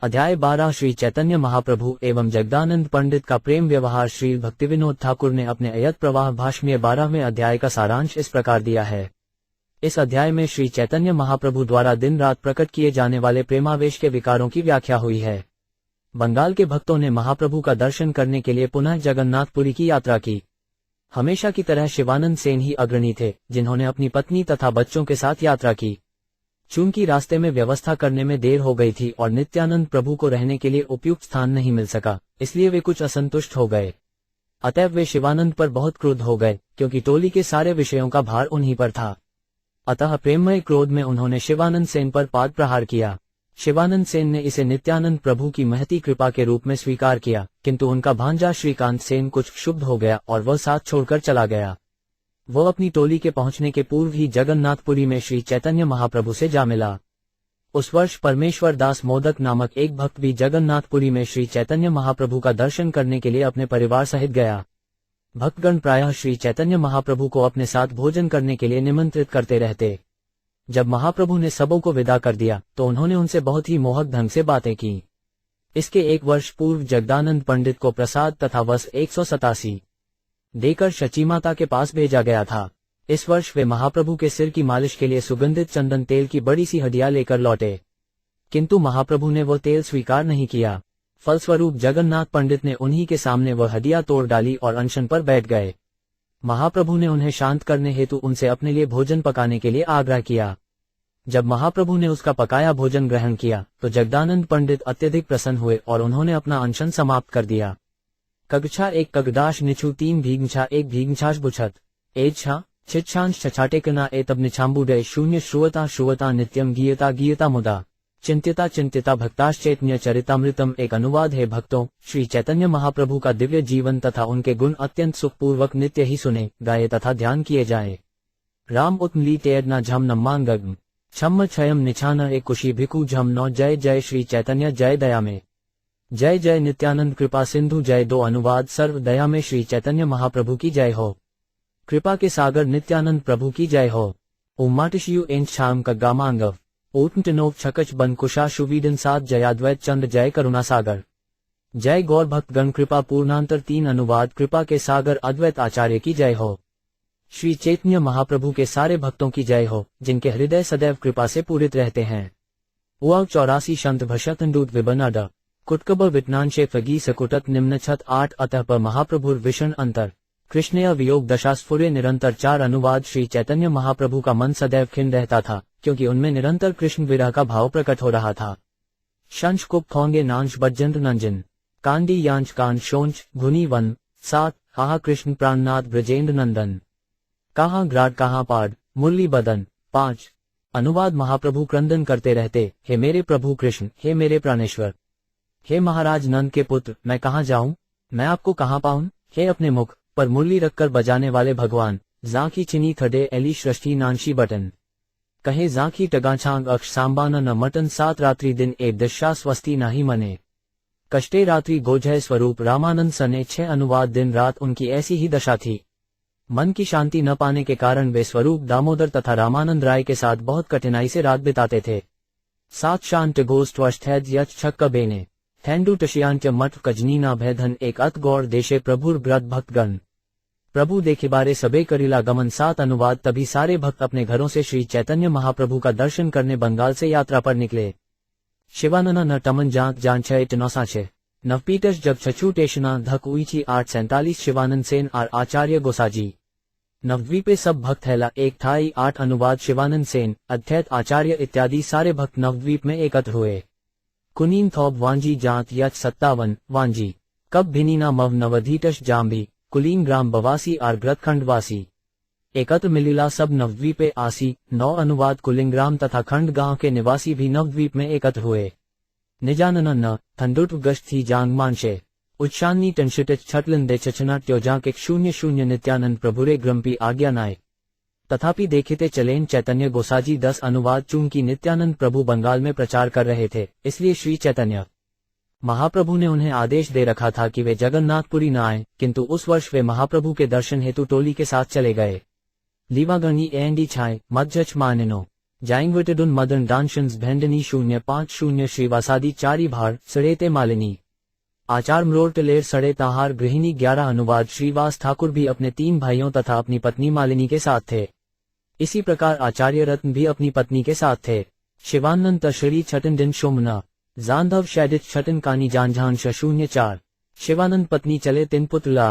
अध्याय 12 श्री चैतन्य महाप्रभु एवं जगदानंद पंडित का प्रेम व्यवहार। श्री भक्तिविनोद ठाकुर ने अपने अयत प्रवाह भाष्य में 12वें अध्याय का सारांश इस प्रकार दिया है। इस अध्याय में श्री चैतन्य महाप्रभु द्वारा दिन रात प्रकट किए जाने वाले प्रेमावेश के विकारों की व्याख्या हुई है। बंगाल के भक्तों ने महाप्रभु का दर्शन करने के लिए पुनः जगन्नाथपुरी की यात्रा की। हमेशा की तरह शिवानंद सेन ही अग्रणी थे, जिन्होंने अपनी पत्नी तथा बच्चों के साथ यात्रा की। चूंकि रास्ते में व्यवस्था करने में देर हो गई थी और नित्यानंद प्रभु को रहने के लिए उपयुक्त स्थान नहीं मिल सका, इसलिए वे कुछ असंतुष्ट हो गए। अतएव वे शिवानंद पर बहुत क्रुद्ध हो गए, क्योंकि टोली के सारे विषयों का भार उन्हीं पर था। अतः प्रेममय क्रोध में उन्होंने शिवानंद सेन पर पाद प्रहार किया। शिवानंद सेन ने इसे नित्यानंद प्रभु की महती कृपा के रूप में स्वीकार किया, किंतु उनका भांजा श्रीकांत सेन कुछ क्षुब्ध हो गया और वह साथ छोड़कर चला गया। वो अपनी टोली के पहुंचने के पूर्व ही जगन्नाथपुरी में श्री चैतन्य महाप्रभु से जा मिला। उस वर्ष परमेश्वर दास मोदक नामक एक भक्त भी जगन्नाथपुरी में श्री चैतन्य महाप्रभु का दर्शन करने के लिए अपने परिवार सहित गया। भक्तगण प्रायः श्री चैतन्य महाप्रभु को अपने साथ भोजन करने के लिए निमंत्रित करते रहते। जब महाप्रभु ने सबों को विदा कर दिया तो उन्होंने उनसे बहुत ही मोहक ढंग से बातें की। इसके एक वर्ष पूर्व जगदानंद पंडित को प्रसाद तथा वस 187 देकर शचीमाता के पास भेजा गया था। इस वर्ष वे महाप्रभु के सिर की मालिश के लिए सुगंधित चंदन तेल की बड़ी सी हडिया लेकर लौटे, किंतु महाप्रभु ने वो तेल स्वीकार नहीं किया। फलस्वरूप जगन्नाथ पंडित ने उन्हीं के सामने वह हडिया तोड़ डाली और अनशन पर बैठ गए। महाप्रभु ने उन्हें शांत करने हेतु उनसे अपने लिए भोजन पकाने के लिए आग्रह किया। जब महाप्रभु ने उसका पकाया भोजन ग्रहण किया तो जगदानंद पंडित अत्यधिक प्रसन्न हुए और उन्होंने अपना अनशन समाप्त कर दिया। कगछा एक कगडाश निछु तीन भीगछा एक भीगछाश बुछत एच्छा छिच्छांश छछाटेकना एतब निछाम्बुडे शून्य श्रुवता श्रुवता नित्यम गीयता गीयता मुदा चिंत्यता चिंत्यता भक्ताश्चैतन्य चरितामृतम। एक अनुवाद है। भक्तों, श्री चैतन्य महाप्रभु का दिव्य जीवन तथा उनके गुण अत्यंत सुखपूर्वक नित्य ही सुने, गाये तथा ध्यान किए जाए। राम उत्मली तेयदना झम नम्मांगम छम क्षयम निछाना एक कुशी भिकु झम नौ। जय जय श्री चैतन्य जय दया में। जय जय नित्यानंद कृपा सिंधु जय। दो अनुवाद। सर्व दया में श्री चैतन्य महाप्रभु की जय हो। कृपा के सागर नित्यानंद प्रभु की जय हो। उम्माटिशयु एंच शाम का गामांगव ऊटनोव छकच बन कुशा शुवीडन सात। जयाद्वैत चंद जय करुणा सागर। जय गौर भक्तगण कृपा पूर्णांतर। तीन अनुवाद। कृपा के सागर अद्वैत आचार्य की जय हो। श्री चैतन्य महाप्रभु के सारे भक्तों की जय हो, जिनके हृदय सदैव कृपा से पूरित रहते हैं। उआव 84 शंत भशतंडूत विबनाड कुटकब विटनांशे फगी सकुटक निम्न छत 8। अतः पर महाप्रभुर विषण अंतर कृष्णया वियोग दशा स्फुरे निरंतर। 4 अनुवाद। श्री चैतन्य महाप्रभु का मन सदैव खिन्न रहता था, क्योंकि उनमें निरंतर कृष्ण विरह का भाव प्रकट हो रहा था। शंश कुप थोंगे नांश बज्जंत नंजन कांडी यांश कान शोंच घुनी वन 7। कहा कृष्ण प्राणनाथ ब्रजेंद्र नंदन कहाँ ग्राड कहाँ पाड मुरली बदन 5। अनुवाद। महाप्रभु क्रंदन करते रहते, हे मेरे प्रभु कृष्ण, हे मेरे प्राणेश्वर, हे महाराज नंद के पुत्र, मैं कहाँ जाऊं, मैं आपको कहाँ पाऊं। हे अपने मुख पर मुरली रखकर बजाने वाले भगवान, जाकी चिनी थडे एली सृष्टि नानशी बटन कहे जाकी टगाछांग अक्ष सांबाना न मटन। 7 रात्रि दिन एक दशा स्वस्ति नाही मने कष्टे रात्रि गोजय स्वरूप रामानंद सने। 6 अनुवाद। दिन रात उनकी ऐसी ही दशा थी। मन की शांति न पाने के कारण वे स्वरूप दामोदर तथा रामानंद राय के साथ बहुत कठिनाई से रात बिताते थे। 7 शांत गोस्ट वष्ठैद यच छक्क बेने थैंडू टशियांच मठ कजनीना भैधन। एक अत गौर देशे प्रभुर ब्रत भक्तगण प्रभु देखे बारे सबे करीला गमन। 7 अनुवाद। तभी सारे भक्त अपने घरों से श्री चैतन्य महाप्रभु का दर्शन करने बंगाल से यात्रा पर निकले। शिवानना न टमन जांत जानछय टनौसाछे नवपीटस जब छछूटेशना धक उईची 847। शिवानंद सेन आर आचार्य गोसाजी नवद्वीपे सब भक्त हैला एक थाई। 8 अनुवाद। शिवानंद सेन अध्यैत आचार्य इत्यादि सारे भक्त नवद्वीप में एकत्र हुए। कुनीन थौब वांजी जांत यच 57 वांजी कब भिनीना मव नवधीटश जाम्भी कुलीन ग्राम बवासी आर ग्रतखंडवासी एकत्र मिलिला सब नवद्वीपे आसी। 9 अनुवाद। कुलिंग्राम तथा खंड गांव के निवासी भी नवद्वीप में एकत्र हुए। निजानन न थंडुट गश्त थी जांग मानशे उच्चान्नी टंशिटिच छटलन दे चचना त्योजा के 00 नित्यानंद प्रभुरे ग्रंपी आज्ञा नाय। तथापि देखते चलेन चैतन्य गोसाजी। 10 अनुवाद। चूंकि नित्यानंद प्रभु बंगाल में प्रचार कर रहे थे, इसलिए श्री चैतन्य महाप्रभु ने उन्हें आदेश दे रखा था कि वे जगन्नाथपुरी न आए, किंतु उस वर्ष वे महाप्रभु के दर्शन हेतु टोली के साथ चले गए। लीवागणी एंडी छाए मध्यच मानिनो जाइंगविटडुन मदन डांशंस भेंडनी 050 श्रीवासादी चारी भार सड़ेते मालिनी आचार मरोटलेर सड़े ताहार गृहिणी 11 अनुवाद श्रीवास ठाकुर भी अपने 3 भाइयों तथा अपनी पत्नी मालिनी के साथ थे। इसी प्रकार आचार्य रत्न भी अपनी पत्नी के साथ थे। शिवानंद तशरी छटन दिन शोमना जांधव शैडित छटन कानी जानझान 04 शिवानंद पत्नी चले 3 पुतला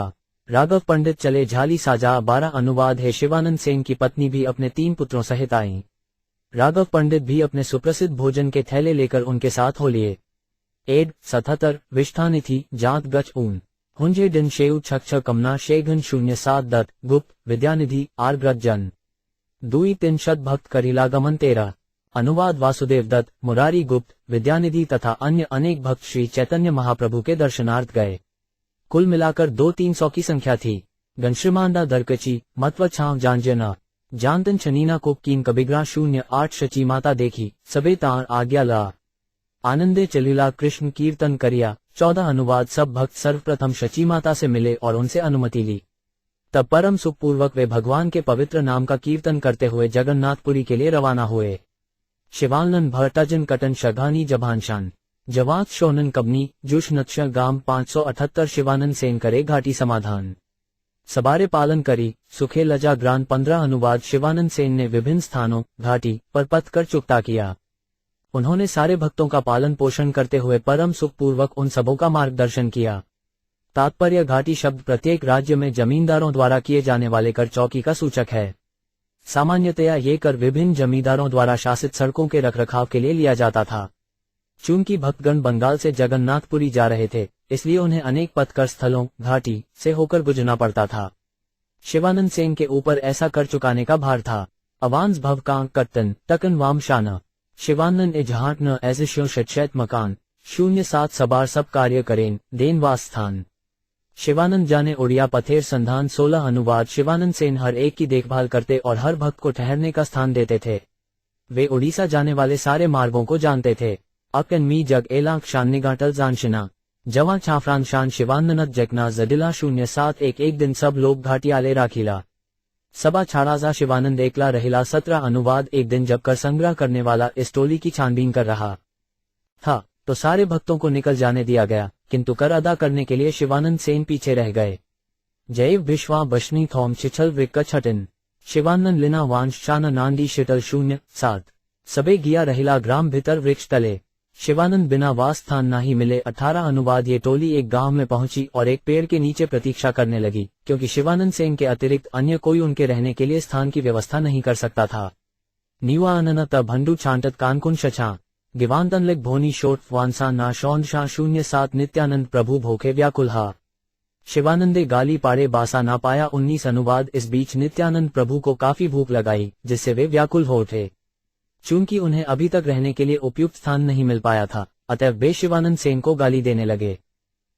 राघव पंडित चले झाली साजा 12 अनुवाद है। शिवानंद सेन की पत्नी भी अपने 3 पुत्रों सहित आईं। राघव पंडित भी अपने सुप्रसिद्ध भोजन के थैले लेकर उनके साथ हो लिए। एड 77 विष्ठानिथि जात गच ऊन हुंजे दिन शेउ छक कमना शेघन 07 दत्त गुप्त विद्यानिधि आर ग्रत जन दुई 3 शत भक्त करिलागमन 13 अनुवाद वासुदेव दत्त मुरारी गुप्त विद्यानिधि तथा अन्य अनेक भक्त श्री चैतन्य महाप्रभु के दर्शनार्थ गए। कुल मिलाकर 200-300 की संख्या थी। गंश्रीमांडा दरकची मतव छाव जानजना जानतन छनीना को कीन कबिग्रा 08 शची माता देखी सबे तार आज्ञा ला आनंदे चलीला कृष्ण कीर्तन करिया 14 अनुवाद सब भक्त सर्वप्रथम शची माता से मिले और उनसे अनुमति ली। तब परम सुखपूर्वक वे भगवान के पवित्र नाम का कीर्तन करते हुए जगन्नाथपुरी के लिए रवाना हुए। शिवानंद भट्टाजन कटन शगानी जभानशान जवात शोनन कबनी जुष नक्शा गाम 578 शिवानंद सेन करे घाटी समाधान सबारे पालन करी सुखे लजा ग्रान 15 अनुवाद शिवानंद सेन ने विभिन्न स्थानों घाटी पर पथ कर चुकता किया। उन्होंने सारे भक्तों का पालन पोषण करते हुए परम सुखपूर्वक उन सबों का मार्गदर्शन किया। तात्पर्य घाटी शब्द प्रत्येक राज्य में जमींदारों द्वारा किए जाने वाले कर चौकी का सूचक है। सामान्यतया ये कर विभिन्न जमींदारों द्वारा शासित सड़कों के रखरखाव के लिए लिया जाता था। चूंकि भक्तगण बंगाल से जगन्नाथपुरी जा रहे थे, इसलिए उन्हें अनेक पथकर स्थलों घाटी से होकर गुजरना पड़ता था। शिवानंद सेन के ऊपर ऐसा कर चुकाने का भार था। अवांस भव कांक कट्टन टकन वाम शाना शिवानंद एजहाट न ऐसे शैत मकान 07 सबार सब कार्य करें देन वास्थान शिवानंद जाने उड़िया पथेर संधान 16 अनुवाद शिवानंद सेन हर एक की देखभाल करते और हर भक्त को ठहरने का स्थान देते थे। वे उड़ीसा जाने वाले सारे मार्गों को जानते थे। अकन मी जग एलाक शान निगाटल जानशिना जवां छाफरान शान शिवानंद जगना जडिला 0711 एक दिन सब लोग घाटियाले राखीला सबा छाड़ाजा शिवानंद एकला रहिला 17 अनुवाद एक दिन जब कर संग्रह करने वाला इस टोली की छानबीन कर रहा था तो सारे भक्तों को निकल जाने दिया गया, किंतु कर अदा करने के लिए शिवानंद सेन पीछे रह गए। जैव विश्वा बशनी थौम छिछल विक छटिन शिवानंद लिना वांश शाना नांदी शिटल 07 सबे गिया रहिला ग्राम भीतर वृक्ष तले शिवानंद बिना वास स्थान ना ही मिले 18 अनुवाद ये टोली एक गांव में पहुंची और एक पेड़ के नीचे प्रतीक्षा करने लगी, क्योंकि शिवानंद सेन के अतिरिक्त अन्य कोई उनके रहने के लिए स्थान की व्यवस्था नहीं कर सकता था। नीवा अनन तब भंडू छांटत कानकुन शछा गिवांतन लिख भोनी शोट वांसा ना शौनशाह 07 नित्यानंद प्रभु भोखे व्याकुलहा शिवानंदे गाली पाड़े बासा ना पाया 19 अनुवाद इस बीच नित्यानंद प्रभु को काफी भूख लगाई, जिससे वे व्याकुल हो उठे। चूंकि उन्हें अभी तक रहने के लिए उपयुक्त स्थान नहीं मिल पाया था, अतः वे शिवानंद सेन को गाली देने लगे।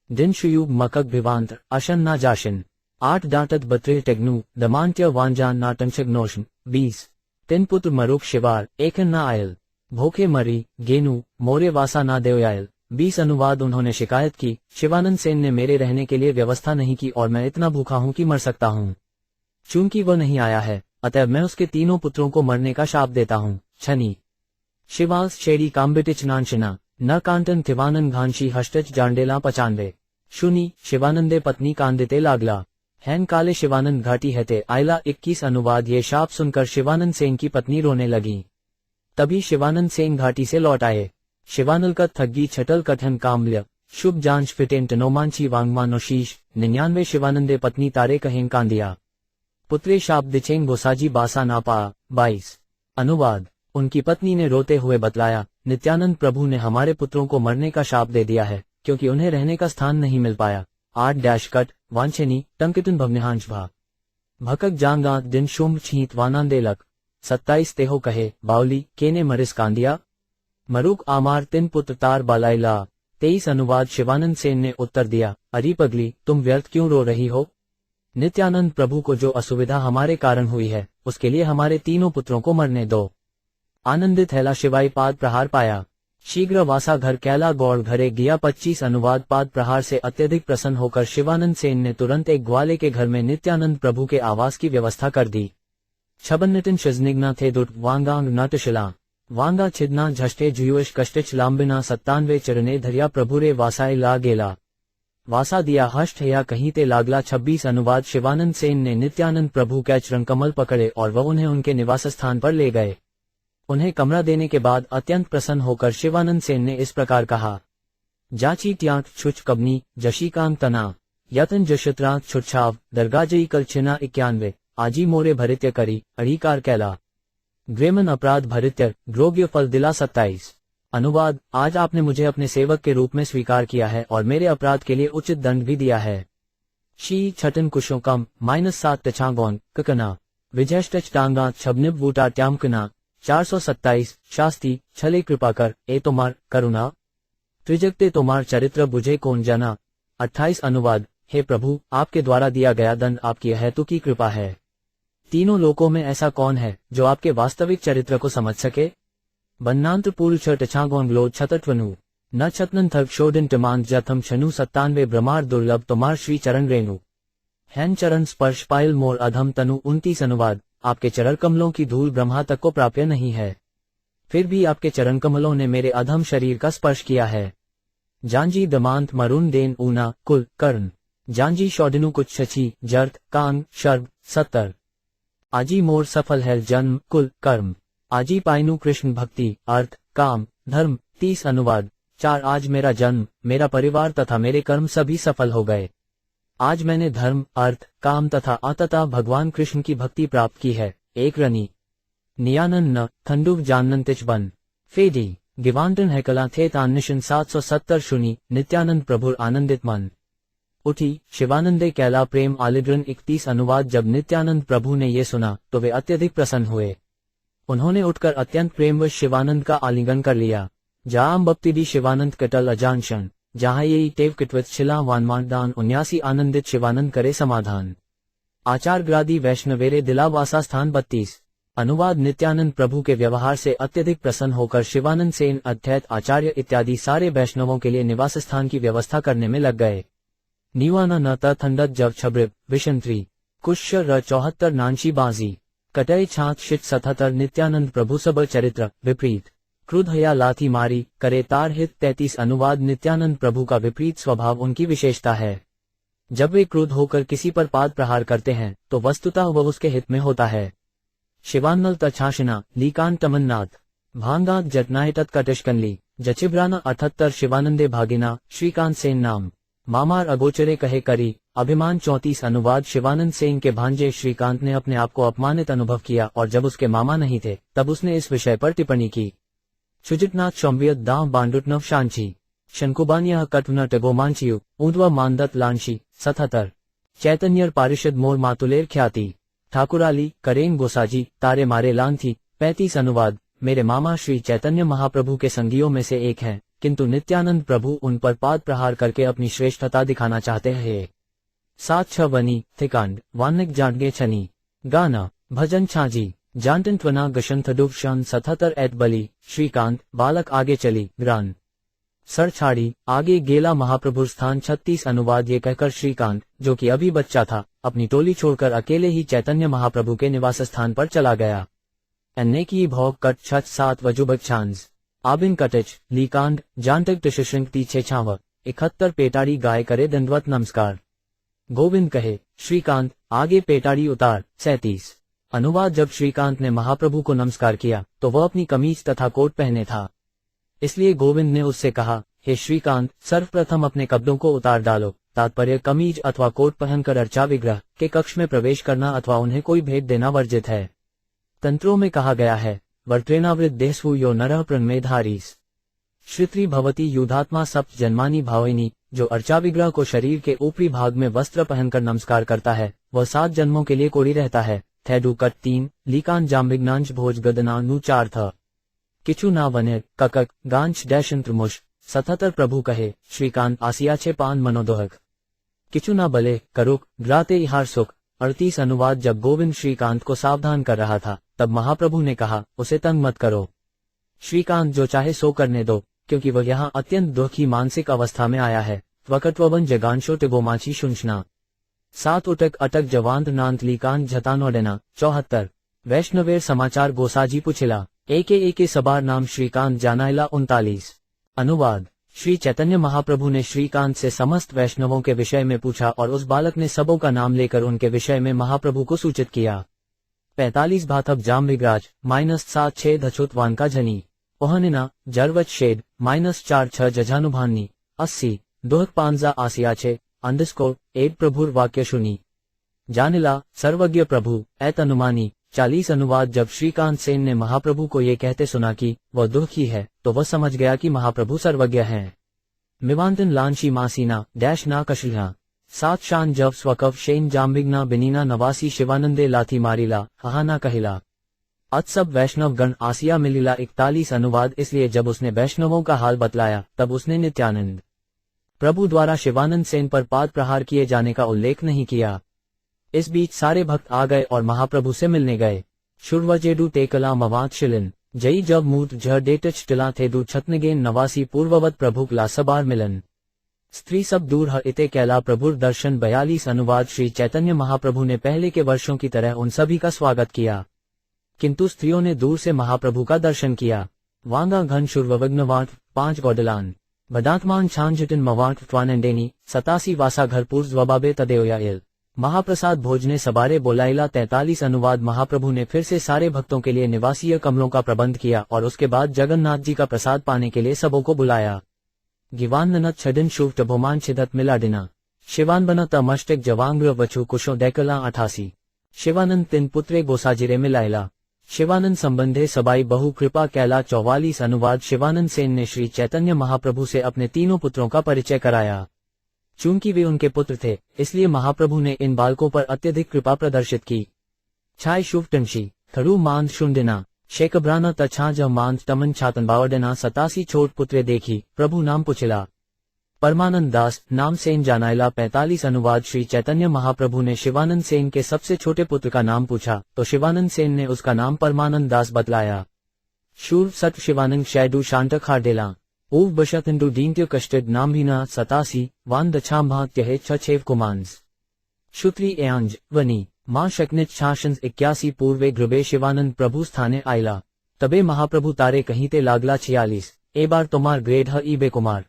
दिन शुयुग मकक भिवांत अशन ना जाशिन 8 डांटत बत्रे टेग्नू दमांत्य वांजान नाटंशक नोशन 20 तिन पुत्र मरुक शिवार एकन ना आयल भोखे मरी गेनू मोरे वासा ना देवयायल 20 अनुवाद उन्होंने शिकायत की, शिवानंद सेन ने मेरे रहने के लिए व्यवस्था नहीं की और मैं इतना भूखा हूं कि मर सकता हूं। चूंकि वह नहीं आया है, अतः मैं उसके तीनों पुत्रों को मरने का शाप देता हूं। छनी शिवास शेड़ी काम्बिटिच नानशिना न कांटन थिवानन घानशी हष्टच जांडेला 95 शुनी शिवानंदे पत्नी कांदिते लागला हैन काले शिवानंद घाटी हते आयला 21 अनुवाद ये शाप सुनकर शिवानंद सेन की पत्नी रोने लगी। तभी शिवानंद सेन घाटी से लौट आए। शिवानलकत थग्गी छटल कथन काम्ल्य शुभ जांच फिटेंट नोमांची वांगमानोशीश 99 शिवानंदे पत्नी तारे कहें कांदिया पुत्रे शाप दिचेंग गोसाजी बासा नापा 22 अनुवाद उनकी पत्नी ने रोते हुए बतलाया, नित्यानंद प्रभु ने हमारे पुत्रों को मरने का शाप दे दिया है, क्योंकि उन्हें रहने का स्थान नहीं मिल पाया। 8 कट वांछनी टंकितुन भवनिहांश भा भकक जांगा दिन शुंभ छीत वानांदेलक 27 तेहो कहे बावली केने मरिस कांदिया मरुक आमार तिन पुत्र तार बालाइला 23 अनुवाद शिवानंद सेन ने उत्तर दिया, अरी पगली तुम व्यर्थ क्यों रो रही हो? नित्यानंद प्रभु को जो असुविधा हमारे कारण हुई है, उसके लिए हमारे तीनों पुत्रों को मरने दो। आनंदित हैला शिवाई पाद प्रहार पाया शीघ्र वासा घर कैला गौड़ घरे गया 25 अनुवाद पाद प्रहार से अत्यधिक प्रसन्न होकर शिवानंद सेन ने तुरंत एक ग्वाले के घर में नित्यानंद प्रभु के आवास की व्यवस्था कर दी। छबन्नटिन शिजनिग्ना थे दुट वांगांग नटशिला वांगा छिदना झष्टे जुयुष कष्टिच लांबिना 97 चरणे धरिया प्रभुरे वासाए ला गेला वासा दिया हष्ट या कहीं ते लागला 26 अनुवाद शिवानंद सेन ने नित्यानंद प्रभु का चरणकमल पकड़े और वह उन्हें उनके निवास स्थान पर ले गए। उन्हें कमरा देने के बाद अत्यंत प्रसन्न होकर शिवानंद सेन ने इस प्रकार कहा, जाची ट्यांक छुच कबनी जशीकांग तना यतन जशत्रांक छुच्छाव दरगाजई कल छिना 91 आजी मोरे भरित्य करी अड़ीकार कैला ग्रेमन अपराध भरित्य ग्रोग्य फल दिला 27। अनुवाद, आज आपने मुझे अपने सेवक के रूप में स्वीकार किया है और मेरे अपराध के लिए उचित दंड भी दिया है। शी छटन कुशों कम -7 टछागोन ककना विजयष्टच टांगा छबनिब वूटा ट्यामकना 427 शास्ती छले कृपा कर ए तोमार करुणा त्रिजगते तोमार चरित्र बुझे कौन जाना। 28 अनुवाद, हे प्रभु, आपके द्वारा दिया गया दंड आपकी हेतु की कृपा है। तीनों लोकों में ऐसा कौन है जो आपके वास्तविक चरित्र को समझ सके। बन्नांत पूल छटछागोन ग्लो छतत्वनु न छतनन थक शोधन टमान जथम छनु 97 ब्रह्मार दुर्लभ तोमार श्री चरण रेणु हैन चरण स्पर्श पायल मोर अधम तनु। 29 अनुवाद, आपके चरण कमलों की धूल ब्रह्मा तक को प्राप्य नहीं है, फिर भी आपके चरण कमलों ने मेरे अधम शरीर का स्पर्श किया है। जांजी दमांत मरुन देन ऊना कुल कर्ण जांजी शौडनु कुछ छछी जर्थ कांग शर्ब 70 आजी मोर सफल है जन्म कुल कर्म आजी पाइनु कृष्ण भक्ति अर्थ काम धर्म। 30 अनुवाद, 4 आज मेरा जन्म मेरा परिवार तथा मेरे कर्म सभी सफल हो गए। आज मैंने धर्म अर्थ काम तथा अतः भगवान कृष्ण की भक्ति प्राप्त की है। एक रनी नियानन न थंडुव जाननतिच बन फेडी गिवांटन हैकला थे तान्निशन 770 शुनि नित्यानंद प्रभुर आनंदित मन उठी शिवानंदे कैला प्रेम आलिद्रन। 31 अनुवाद, जब नित्यानंद प्रभु ने ये सुना तो वे अत्यधिक प्रसन्न हुए। उन्होंने उठकर अत्यंत प्रेमवश शिवानंद का आलिंगन कर लिया। जाम बप्तिदी शिवानंद कटल अजानशन जहाँ ये टेव किटवत शिला वानमान दान 79 आनंदित शिवानंद करे समाधान। आचार ग्रादी वैष्णवेरे दिला वासा स्थान 32 अनुवाद, नित्यानंद प्रभु के व्यवहार से अत्यधिक प्रसन्न होकर शिवानंद सेन अद्वैत आचार्य इत्यादि सारे वैष्णवों के लिए निवास स्थान की व्यवस्था करने में लग गए। नीवाना न थंडत जब छब्रिब विशंत्री कुश र 74 नानशी बाजी कटय छात शिट 77 नित्यानंद प्रभु सब चरित्र विपरीत क्रुद्ध या लाथी मारी करे तार हित। 33 अनुवाद, नित्यानंद प्रभु का विपरीत स्वभाव उनकी विशेषता है। जब वे क्रुद्ध होकर किसी पर पाद प्रहार करते हैं तो वस्तुतः वह उसके हित में होता है। शिवानल तछाशिना लीकान तमन्नाथ भांगात जटनाए तत्कटिशकनली जचिब्राना 78 शिवानंदे भागिना श्रीकांत सेन नाम मामार अगोचरे कहे करी अभिमान। 34 अनुवाद, शिवानंद सेन के भांजे श्रीकांत ने अपने आप को अपमानित अनुभव किया और जब उसके मामा नहीं थे तब उसने इस विषय पर टिप्पणी की। शुजितनाथ शौम्बियत दाह बांडुटनव शांची शंकुबानिया कटवनट गोमांचियु ऊंधवा मानदत लांशी 77 चैतन्यर पारिषद मोर मातुलेर ख्याति ठाकुराली करेंग गोसाजी तारे मारे लांथी। 35 अनुवाद, मेरे मामा श्री चैतन्य महाप्रभु के संगियों में से एक हैं, किंतु नित्यानंद प्रभु उन पर पाद प्रहार करके अपनी श्रेष्ठता दिखाना चाहते हैं। 7 वनी थिकांड वानिक जांडगे छनी गाना भजन छाजी जानटन त्वना गशंथडुव शन 77 एत बली श्रीकांत बालक आगे चली ग्रान सर छाड़ी आगे गेला महाप्रभु स्थान। 36 अनुवाद, ये कहकर श्रीकांत जो कि अभी बच्चा था अपनी टोली छोड़कर अकेले ही चैतन्य महाप्रभु के निवास स्थान पर चला गया। अन्य की भौग कट 7 वजुबक छांस आबिन कटच लीकांड जानटक टिशृंक तीछे छाव 71 पेटाड़ी गाय करे दंडवत नमस्कार गोविंद कहे श्रीकांत आगे पेटाड़ी उतार। 37 अनुवाद, जब श्रीकांत ने महाप्रभु को नमस्कार किया तो वह अपनी कमीज तथा कोट पहने था, इसलिए गोविंद ने उससे कहा, हे श्रीकांत, सर्वप्रथम अपने कपड़ों को उतार डालो। तात्पर्य, कमीज अथवा कोट पहनकर अर्चा विग्रह के कक्ष में प्रवेश करना अथवा उन्हें कोई भेंट देना वर्जित है। तंत्रों में कहा गया है, वर्त्रेणावृत देहस्वु यो नरः प्रणमेधारीस श्रित्री भवती युधात्मा सप्त जन्मानी भाविनी। जो अर्चा विग्रह को शरीर के ऊपरी भाग में वस्त्र पहनकर नमस्कार करता है वह 7 जन्मों के लिए कोड़ी रहता है। थैडू कट 3 लीकान जाम्बिग्नांश भोज गदना नु 4 था किचु ना वने ककक गांच डैशंत्रमुश 77 प्रभु कहे श्रीकांत आसिया छे पान मनोदोहक किचु ना बले करुक ग्राते इहार सुख। 38 अनुवाद, जब गोविंद श्रीकांत को सावधान कर रहा था तब महाप्रभु ने कहा, उसे तंग मत करो, श्रीकांत जो चाहे सो करने दो, क्योंकि वह यहाँ अत्यंत दुखी मानसिक अवस्था में आया है। वकटवन जगांशो टिगोमाची शुंशना 7 उटक अटक जवांत नांत लीकांत झतानोडेना 74 वैष्णवेर समाचार गोसाजी पुछिला एके सबार नाम श्रीकांत जानाइला 39। अनुवाद। श्री चैतन्य महाप्रभु ने श्रीकांत से समस्त वैष्णवों के विषय में पूछा और उस बालक ने सबों का नाम लेकर उनके विषय में महाप्रभु को सूचित किया। 45 भाथब जाम्बिग्राज -76 धछुत वानका झनी ओहनिना जरवत शेड -46 जजानुभानी 80 दोहक पांजा आसियाचे _8 प्रभुर वाक्य सुनी जानिला सर्वज्ञ प्रभु ऐत अनुमानी 40। अनुवाद। जब श्रीकांत सेन ने महाप्रभु को ये कहते सुना कि वह दुखी है तो वह समझ गया कि महाप्रभु सर्वज्ञ हैं। मिवांतन लांशी मासीना डैश ना कशलिहा 7 शान जब स्वकव शेन जाम्बिगना बिनीना नवासी शिवानंदे लाथी मारिला हहाना कहिला अत सब वैष्णव गण आसिया मिलिला 41। अनुवाद। इसलिए जब उसने वैष्णवों का हाल बतलाया तब उसने नित्यानंद प्रभु द्वारा शिवानंद सेन पर पाद प्रहार किए जाने का उल्लेख नहीं किया। इस बीच सारे भक्त आ गए और महाप्रभु से मिलने गए। शुर्वजेडू टेकला मवात शिलिन जई जब मूत झ डेटच टिला थे दू छत्नगेन नवासी पूर्ववत प्रभु ला सबार मिलन स्त्री सब दूर ह इते कैला प्रभुर दर्शन 42। अनुवाद। श्री चैतन्य महाप्रभु ने पहले के वर्षों की तरह उन सभी का स्वागत किया, किंतु स्त्रियों ने दूर से महाप्रभु का दर्शन किया। वांगा घन शुर्वविघ्नवाट 5 गौडलान बदात्मान छांझटिन मवाट ट्वानंडेनी 87 वासा घरपुर ज्वबाबे तदेवयायल महाप्रसाद भोजने सबारे बोलाइला 43। अनुवाद। महाप्रभु ने फिर से सारे भक्तों के लिए निवासीय कमरों का प्रबंध किया और उसके बाद जगन्नाथ जी का प्रसाद पाने के लिए सबों को बुलाया। गिवाननत छडिन शुभ टभोमान छिदत मिलाडिना शिवान बनत मष्टिक जवांग्र वचु कुशो दैकला 88। शिवानंद 3 पुत्रे गोसाजिरे मिलाइला शिवानंद संबंधे सबाई बहु कृपा कैला 44। अनुवाद। शिवानंद सेन ने श्री चैतन्य महाप्रभु से अपने तीनों पुत्रों का परिचय कराया। चूंकि वे उनके पुत्र थे इसलिए महाप्रभु ने इन बालकों पर अत्यधिक कृपा प्रदर्शित की। छाय शुभ टंशी थरू मांद शुंडिना शेकब्राना तछा ज मांद तमन छातन बावडना 87 छोट पुत्रे देखी प्रभु नाम पुछिला परमानंद दास नाम सेन जानाइला 45। अनुवाद। श्री चैतन्य महाप्रभु ने शिवानंद सेन के सबसे छोटे पुत्र का नाम पूछा तो शिवानंद सेन ने उसका नाम परमानंद दास बतलाया। शूर सट शिवानंद शैडू शांत खाडेला ऊव बशतंडू दीन्त्य कष्टड नाम्भीना 87 वान दछाम्भात्य 6 कुमांस शुत्री एयांज वनी मां शक्नित शासंस 81 पूर्वे गृबे शिवानंद प्रभु स्थाने आयला तबे महाप्रभु तारे कहीं ते लागला 46 ए बार तुम्हार ग्रेड ह ईबे कुमार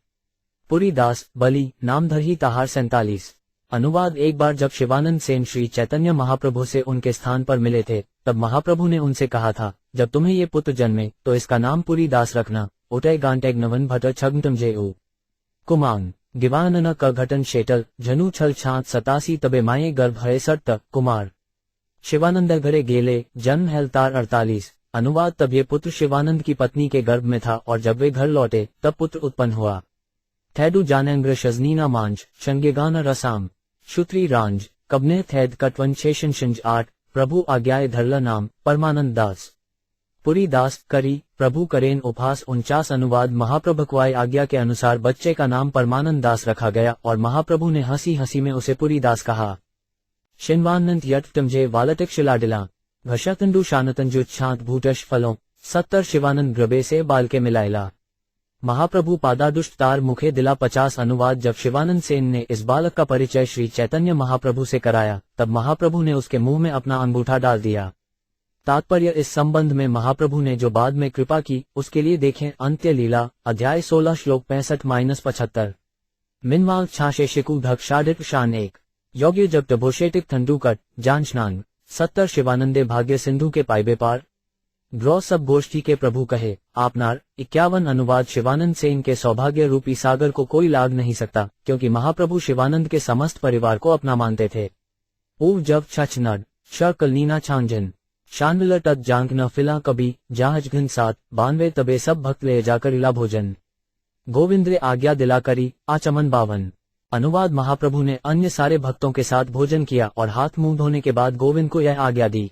पुरी दास बली नाम धरही ताहार 47। अनुवाद। एक बार जब शिवानंद सेन श्री चैतन्य महाप्रभु से उनके स्थान पर मिले थे तब महाप्रभु ने उनसे कहा था जब तुम्हें ये पुत्र जन्मे तो इसका नाम पुरी दास रखना उटय गांटेग नवन भट छगटम जे कुमांग गिवानन क घटन शेटल झनु छल छात 87 तबे माये गर्भ है सट कुमार शिवानंद घरे गेले जन्म हेलतार 48। अनुवाद। तब ये पुत्र शिवानंद की पत्नी के गर्भ में था और जब वे घर लौटे तब पुत्र उत्पन्न हुआ। थैडू जानंग्र शजनीना मांझ शंगेगाना रसाम शुत्री रांझ कबने थैद कटवन शेषन शिंज 8 प्रभु आज्ञाए धरला नाम परमानंद दास पुरी दास करी प्रभु करेन उपहास 49। अनुवाद। महाप्रभुक्वाय आज्ञा के अनुसार बच्चे का नाम परमानंद दास रखा गया और महाप्रभु ने हंसी हंसी में उसे पुरी दास कहा। शिन्वानंद यट तमजे वालटिक शिलाडिला घशतंडू शानतंजु छात भूटश फलों 70 शिवानंद ग्रबे से बाल के मिलाइला महाप्रभु पादादुष्ट तार मुखे दिला 50। अनुवाद। जब शिवानंद सेन ने इस बालक का परिचय श्री चैतन्य महाप्रभु से कराया तब महाप्रभु ने उसके मुंह में अपना अंगूठा डाल दिया। तात्पर्य इस संबंध में महाप्रभु ने जो बाद में कृपा की उसके लिए देखें अंत्य लीला अध्याय 16 श्लोक 65-75। मिनवाल छाशे शिकु धक शाडित शान 1 योग्य जब टभोशेटिक थंडूकट जानशनांग 70 शिवानंदे भाग्य सिंधु के पाइबे पार ग्रह सब गोष्ठी के प्रभु कहे आपनार 51। अनुवाद। शिवानंद सेन के सौभाग्य रूपी सागर को कोई लाग नहीं सकता क्योंकि महाप्रभु शिवानंद के समस्त परिवार को अपना मानते थे। ऊव जब छछनड शर्कलनीना छांजन शानविल तत् जांक न फिला कभी जहाज घन 7 92 तबे सब भक्त ले जाकर इला भोजन गोविंद्रे आज्ञा दिला करी आचमन 52। अनुवाद। महाप्रभु ने अन्य सारे भक्तों के साथ भोजन किया और हाथ मुंह धोने के बाद गोविंद को यह आज्ञा दी।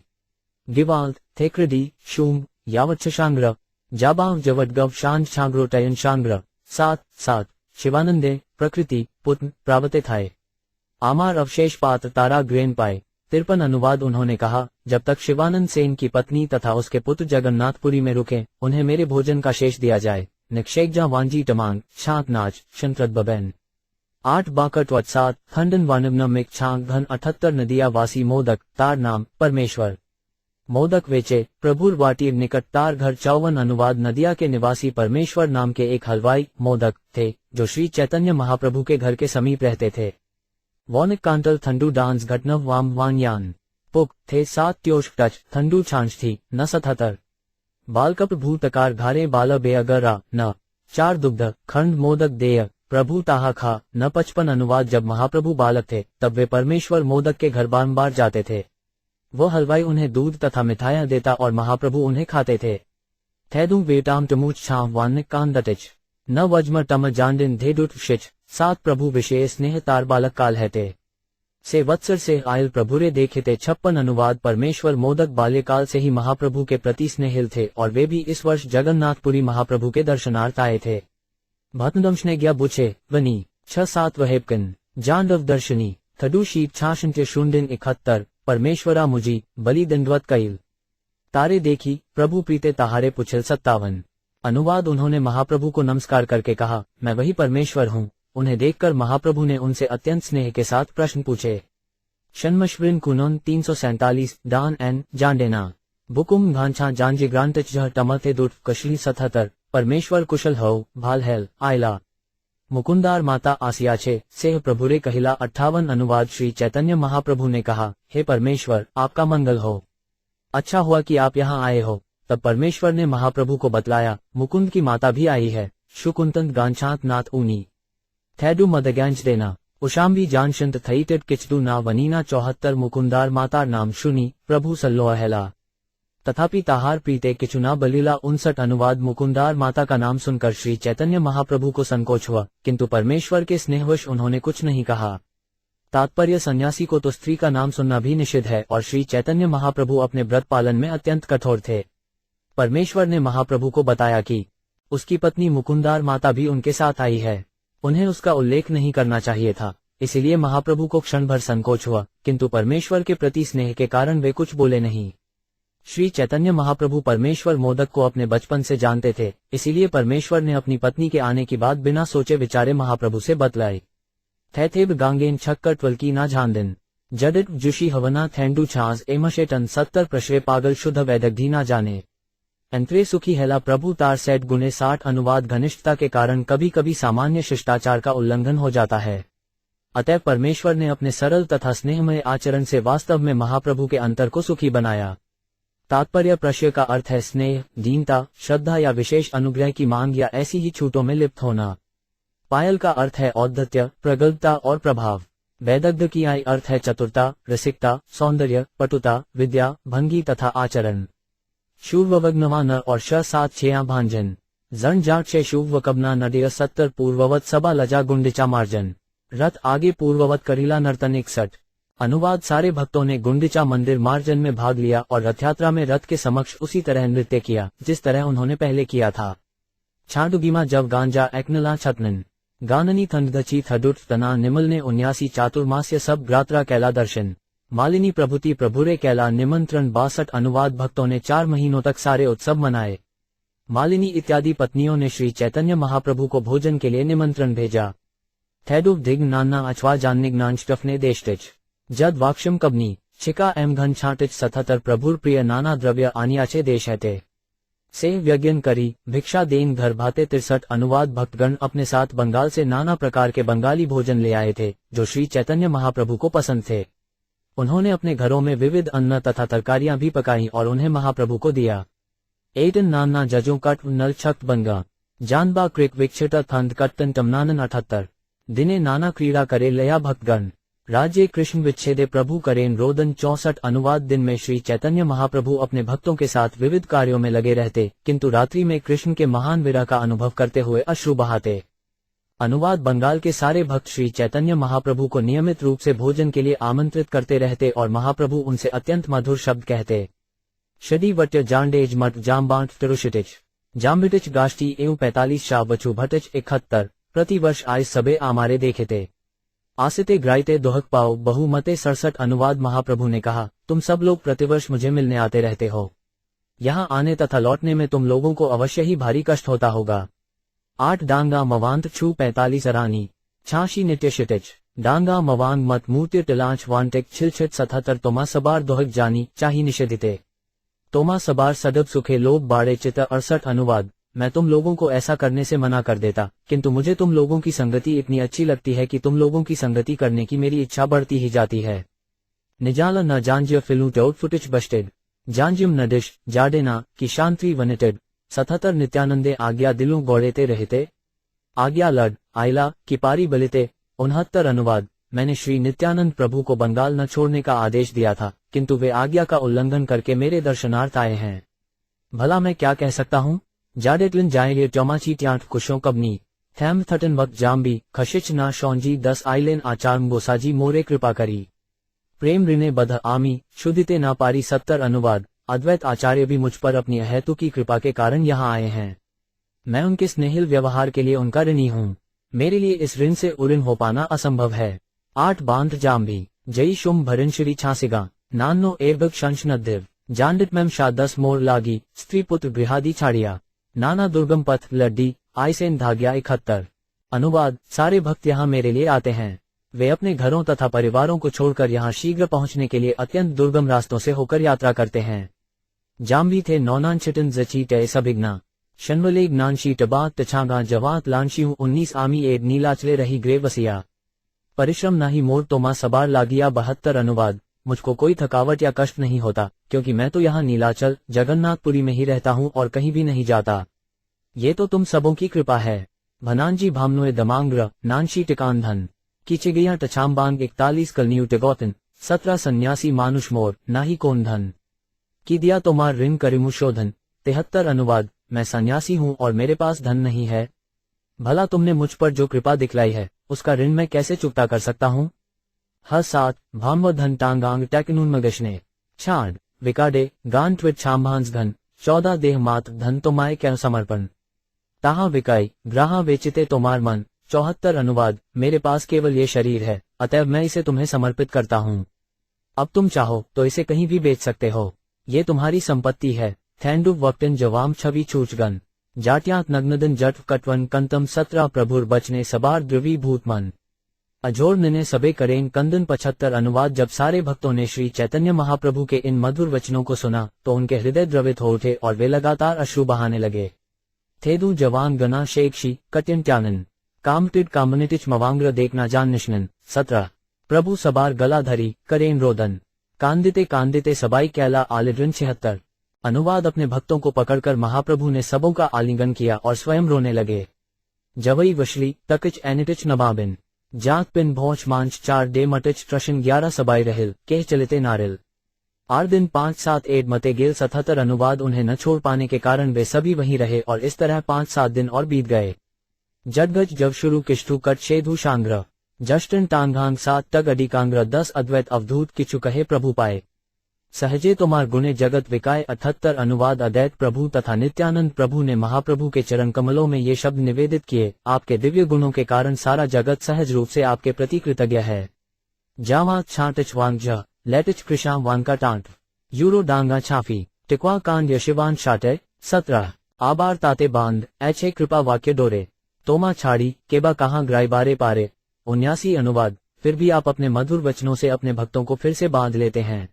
गिवाल्द थेक्रडी शुंभ यावत शांग्र जाबाव जवटगव शांज छांग्रो टयन शांग्र 7 शिवानंदे प्रकृति पुत्र प्रावते थाए आमार अवशेष पात्र तारा ग्रेन पाए 53। अनुवाद। उन्होंने कहा जब तक शिवानंद सेन की पत्नी तथा उसके पुत्र जगन्नाथपुरी में रुके उन्हें मेरे भोजन का शेष दिया जाए। निक्षेकजा वांजी टमांग छाक नाच शंत्रत बबैन 8 बाकट वत 7 खंडन वानिवनमिक छांग घन 78 नदिया वासी मोदक तार नाम परमेश्वर मोदक वेचे। प्रभुर वाटीर निकट तार घर 54 अनुवाद नदिया के निवासी परमेश्वर नाम के एक हलवाई मोदक थे जो श्री चैतन्य महाप्रभु के घर के समीप रहते थे। वॉनिक कांटल थंडू डांस घटनव वाम वांग्यान पुक थे 7 त्योश टच थंडू छांच थी न 77 बालकप भूतकार घारे बाल बेअगरा न 4 दुग्ध खंड मोदक देय प्रभु ताहा खा न 55 अनुवाद जब महाप्रभु बालक थे तब वे परमेश्वर मोदक के घर बार जाते थे। वो हलवाई उन्हें दूध तथा मिठाइयां देता और महाप्रभु उन्हें खाते थे। थैदू वेटाम टमूच छाव वानिक कांदटिच न वज्म टम जांडिन धेडुट शिच 7 प्रभु विशेष स्नेह तार बालक काल हैते से वत्सर से आयल प्रभुरे देखते 56 अनुवाद परमेश्वर मोदक बाल्यकाल से ही महाप्रभु के प्रति स्नेहिल थे और वे भी इस वर्ष जगन्नाथपुरी महाप्रभु के दर्शनार्थ आए थे। भतदंश ने गया बुछे वनी 6-7 वहेबकन जांडव दर्शनी थडू शीप छाशंत्य शूंडिन 71 परमेश्वरा मुझी बलि दंडवत कईल तारे देखी प्रभु प्रीते ताहारे पुछल 57 अनुवाद उन्होंने महाप्रभु को नमस्कार करके कहा मैं वही परमेश्वर हूँ। उन्हें देखकर महाप्रभु ने उनसे अत्यंत स्नेह के साथ प्रश्न पूछे। शन्मश्विन कुनोन 347 डान एन जांडेना बुकुम घांछा जांजे ग्रांटच जह टमते दुट कशली 77 परमेश्वर कुशल हो भाल हेल आयला मुकुंदार माता आसिया छे सेह प्रभुरे कहिला 58 अनुवाद श्री चैतन्य महाप्रभु ने कहा हे परमेश्वर आपका मंगल हो, अच्छा हुआ कि आप यहाँ आए हो। तब परमेश्वर ने महाप्रभु को बतलाया मुकुंद की माता भी आई है। शुकुंतंत गांछात नाथ ऊनी थैडू मदगैंच देना उशाम्बी जानशंत थईटेट किचडू ना वनीना 74 मुकुंदार मातार नाम शुनी प्रभु सल्लो अहला तथापि ताहार प्रीते किचुना बलीला 59 अनुवाद मुकुंदार माता का नाम सुनकर श्री चैतन्य महाप्रभु को संकोच हुआ किंतु परमेश्वर के स्नेहवश उन्होंने कुछ नहीं कहा। तात्पर्य सन्यासी को तो स्त्री का नाम सुनना भी निषिद्ध है और श्री चैतन्य महाप्रभु अपने व्रत पालन में अत्यंत कठोर थे। परमेश्वर ने महाप्रभु को बताया कि उसकी पत्नी मुकुंदार माता भी उनके साथ आई है। उन्हें उसका उल्लेख नहीं करना चाहिए था, इसलिए महाप्रभु को क्षण भर संकोच हुआ किंतु परमेश्वर के प्रति स्नेह के कारण वे कुछ बोले नहीं। श्री चैतन्य महाप्रभु परमेश्वर मोदक को अपने बचपन से जानते थे, इसीलिए परमेश्वर ने अपनी पत्नी के आने की बात बिना सोचे विचारे महाप्रभु से बतलाई। थैथेब गांगेन छक्कर ट्वल्की ना झांदिन जडिट जुशी हवना थैंडू छाज एमशेटन 70 प्रश्रे पागल शुद्ध वैदग्धी ना जाने अंतरे सुखी हेला प्रभु तार सेट गुणे 60 अनुवाद घनिष्ठता के कारण कभी कभी सामान्य शिष्टाचार का उल्लंघन हो जाता है। अतः परमेश्वर ने अपने सरल तथा स्नेहमय आचरण से वास्तव में महाप्रभु के अंतर को सुखी बनाया। तात्पर्य प्रश्य का अर्थ है स्नेह, दीनता, श्रद्धा या विशेष अनुग्रह की मांग या ऐसी ही छूटों में लिप्त होना। पायल का अर्थ है औद्धत्य, प्रगल्भता और प्रभाव। वैदग्ध की आई अर्थ है चतुरता, रसिकता, सौंदर्य, पटुता, विद्या, भंगी तथा आचरण। शूर्ववग्नवा न और श 7 6 भांजन जन जाट से शूर्वकबना नडिय 70 पूर्ववत सबा लजा गुंडिचा मार्जन रथ आगे पूर्ववत करीला नर्तन 61। अनुवाद सारे भक्तों ने गुंडिचा मंदिर मार्जन में भाग लिया और रथयात्रा में रथ के समक्ष उसी तरह नृत्य किया जिस तरह उन्होंने पहले किया था। छांडुगीमा जब गांजा एक्नला छतनन गाननी थंडची थडुट तना निमल ने 79 चातुर्मास्य सब ग्रात्रा कैला दर्शन मालिनी प्रभुति प्रभुरे कैला निमंत्रण 62 अनुवाद भक्तों ने 4 महीनों तक सारे उत्सव मनाए। मालिनी इत्यादि पत्नियों ने श्री चैतन्य महाप्रभु को भोजन के लिए निमंत्रण भेजा। थैडुव दिग नाना अचवा जाननिग नानस्टफ ने देशटिच जद वाक्षम कबनी छिका एम घन छाटिच 77 प्रभुर प्रिय नाना द्रव्य आनियाचे देश है से व्यज्ञन करी भिक्षा देन घर भाते 63 अनुवाद भक्तगण अपने साथ बंगाल से नाना प्रकार के बंगाली भोजन ले आए थे जो श्री चैतन्य महाप्रभु को पसंद थे। उन्होंने अपने घरों में विविध अन्न तथा तरकारियां भी पकाई और उन्हें महाप्रभु को दिया। एटन नाना जजों कट नल छक्त बंगा जानबा क्रिक विक्षित थंद कट्टन टमनानन 78 दिने नाना क्रीड़ा करे लया भक्तगण राज्य कृष्ण विच्छेदे प्रभु करेन रोदन 64 अनुवाद दिन में श्री चैतन्य महाप्रभु अपने भक्तों के साथ विविध कार्यों में लगे रहते किंतु रात्रि में कृष्ण के महान विरह का अनुभव करते हुए अश्रु बहाते। अनुवाद बंगाल के सारे भक्त श्री चैतन्य महाप्रभु को नियमित रूप से भोजन के लिए आमंत्रित करते रहते और महाप्रभु उनसे अत्यंत मधुर शब्द कहते। शडी वट्य जांडेज मठ जामबांट तिरुशिटिच जाम्बिटिच गाष्टी एवं 45 शाह बचू भटिच 71 प्रतिवर्ष आय सबे आमारे देखेते आसिते ग्राइते दोहक पाओ बहुमते 67 अनुवाद महाप्रभु ने कहा तुम सब लोग प्रतिवर्ष मुझे मिलने आते रहते हो, यहाँ आने तथा लौटने में तुम लोगों को अवश्य ही भारी कष्ट होता होगा। 8 डांगा मवांत छू 45 अरानी छाशी नित्यशिटिच डांगा मवांग मत मूर्ति टिलांच वांटिक छिलछिट 77 तोमा सबार दोहक जानी चाही निषेधिते तोमा सबार सडब सुखे लोग बाड़े चित 68 अनुवाद। मैं तुम लोगों को ऐसा करने से मना कर देता, किंतु मुझे तुम लोगों की संगति इतनी अच्छी लगती है कि तुम लोगों की संगति करने की मेरी इच्छा बढ़ती ही जाती है। निजाला न जानज्य फिलू टोट फुटिच बस्टेड जानजिम नडिश जाडेना की शांति वनिटेड 77 नित्यानंदे आज्ञा दिलों गौड़ेते रहते आज्ञा लड आयला की पारी बलिते 69 अनुवाद। मैंने श्री नित्यानंद प्रभु को बंगाल न छोड़ने का आदेश दिया था, किंतु वे आज्ञा का उल्लंघन करके मेरे दर्शनार्थ आए हैं। भला मैं क्या कह सकता हूँ। जाडेटलिन जाएंगे टमाची ट्यांट कुशों कबनी थैम थटन वक्त जाम्बी खशिच ना शौंजी 10 आइलेन आचार्म गोसाजी मोरे कृपा करी प्रेम ऋणे बध आमी शुद्धिते ना पारी 70 अनुवाद। अद्वैत आचार्य भी मुझ पर अपनी अहेतु की कृपा के कारण यहाँ आए हैं। मैं उनके स्नेहिल व्यवहार के लिए उनका ऋणी हूँ। मेरे लिए इस ऋण से उऋण हो पाना असंभव है। 8 बांध जाम्बी जई शुम भरिन श्री छासिगा नानो एवग शंश नदिव जांडित मैम शाह 10 मोर लागी स्त्री पुत्र बृहादी छाड़िया नाना दुर्गम पथ लड्डी आयसेन धाग्या 71 अनुवाद। सारे भक्त यहाँ मेरे लिए आते हैं। वे अपने घरों तथा परिवारों को छोड़कर यहाँ शीघ्र पहुँचने के लिए अत्यंत दुर्गम रास्तों से होकर यात्रा करते हैं। जाम्बी थे नौनान छिटन जची टे सबिग्ना शनवलेग नानशी टबात तछागा जवात लानशियू 19 आमी एड नीलाचले रही ग्रे बसिया परिश्रम नाही मोर तोमा सबार लागिया 72 अनुवाद। मुझको कोई थकावट या कष्ट नहीं होता, क्योंकि मैं तो यहाँ नीलाचल जगन्नाथपुरी में ही रहता हूँ और कहीं भी नहीं जाता। ये तो तुम सबों की कृपा है। भनानजी भामनुए दमांग्र नानशी टिकान धन कीचेगिया टछाम्बांग 41 कलनियु टिगौतन 17 सन्यासी मानुष मोर नाही कौन धन की दिया तोमार ऋण करिमु शोधन 73 अनुवाद। मैं सन्यासी हूँ और मेरे पास धन नहीं है। भला तुमने मुझ पर जो कृपा दिखलाई है उसका ऋण मैं कैसे चुकता कर सकता हूँ। ह 7 भामव धन टांगांग टैकनून मगशने छाड़ विकाडे गान ट्विट छाम्भांस घन 14 देह मात धन तोमाए क्या समर्पण ताहा विकाई ग्राहा वेचिते तोमार मन 74 अनुवाद। मेरे पास केवल ये शरीर है, अतएव मैं इसे तुम्हें समर्पित करता हूँ। अब तुम चाहो तो इसे कहीं भी बेच सकते हो। ये तुम्हारी संपत्ति है। थैंडु वक्टन जवाम छवि छूचगन जाट्यात नग्नदन जट कटवन कंतम 17 प्रभुर बचने सबार द्रवी भूतमन अजोर निने सबे करें कंदन 75 अनुवाद। जब सारे भक्तों ने श्री चैतन्य महाप्रभु के इन मधुर वचनों को सुना तो उनके हृदय द्रवित हो उठे और वे लगातार अश्रु बहाने लगे। थेदू जवान गना शेखशी कट्यन ट्यानन कामटिड कामनिटिच मवांग्र देखना जान निशनन 17 प्रभु सबार गलाधरी करें रोदन कांदिते कांदिते सबाई कैला आलिड्रन 76 अनुवाद। अपने भक्तों को पकड़कर महाप्रभु ने सबों का आलिंगन किया और स्वयं रोने लगे। जवई वशली तकिच एनिटिच नबाबिन जात पिन भौच मांच 4 डे मटिच ट्रशन 11 सबाई रहिल केह चलिते नारिल 8 दिन 5-7 एड मते गेल 77 अनुवाद। उन्हें न छोड़ पाने के कारण वे सभी वहीं रहे और इस तरह 5-7 दिन और बीत गए। जडगज जब शुरू किष्टु कट शेधु शांग्र जस्टन टांगांग 7 तग अडिकांग्र 10 अद्वैत अवधूत किचु कहे प्रभु पाए सहजे तोमार गुणे जगत विकाय 78 अनुवाद। अद्वैत प्रभु तथा नित्यानंद प्रभु ने महाप्रभु के चरण कमलों में ये शब्द निवेदित किए, आपके दिव्य गुणों के कारण सारा जगत सहज रूप से आपके प्रति कृतज्ञ है। जावा छाटच वांग लेटिच कृषा वांका टांट यूरो डांगा छाफी टिकवा कांड यशिवान शाटे 17 आबार ताते बांध ऐछे कृपा वाक्य डोरे तोमा छाड़ी केबा कहाँ ग्राई बारे पारे 79 अनुवाद। फिर भी आप अपने मधुर वचनों से अपने भक्तों को फिर से बांध लेते हैं।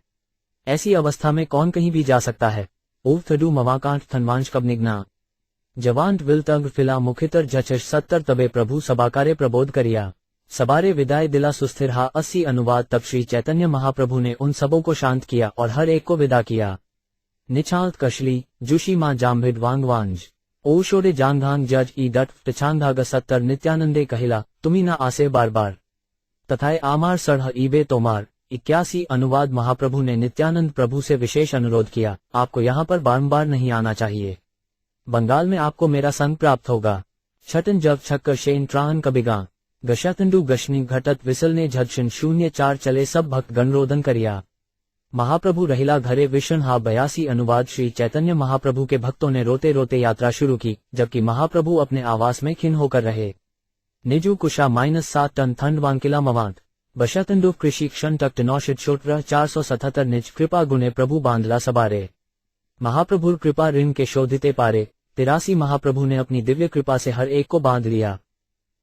ऐसी अवस्था में कौन कहीं भी जा सकता है। ऊव थडू मवाकांठ थनवांश कब निगना जवांट विल तंग फिला मुखितर जचश 70 तबे प्रभु सबाकारे प्रबोध करिया सबारे विदाई दिला सुस्थिर हा 80 अनुवाद। तब श्री चैतन्य महाप्रभु ने उन सबों को शांत किया और हर एक को विदा किया। निछांत कशली जुशी मां जाम्भिड वांगवांज ओशोरे जांघांग जज ई डट टछांघाग 70 नित्यानंदे कहिला तुमी ना आसे बार बार तथाए आमार सढ़ ईबे तोमार 81 अनुवाद। महाप्रभु ने नित्यानंद प्रभु से विशेष अनुरोध किया, आपको यहाँ पर बारंबार नहीं आना चाहिए। बंगाल में आपको मेरा संग प्राप्त होगा। छटन जब छक्कर शेन ट्राहन कबिगा गशतंडु गशनी घटत विसलने झदशन 04 चले सब भक्त गणरोदन करिया महाप्रभु रहिला घरे विषण हा 82 अनुवाद। श्री चैतन्य महाप्रभु के भक्तों ने रोते रोते यात्रा शुरू की, जबकि महाप्रभु अपने आवास में खिन्न होकर रहे। निजु कुशा -7 टन ठंड वांकिला मवांत बशतंडु कृषि क्षण तक नौशित शोट्र 477 निज कृपा गुणे प्रभु बांधला सबारे महाप्रभु कृपा ऋण के शोधिते पारे 83 महाप्रभु ने अपनी दिव्य कृपा से हर एक को बांध लिया।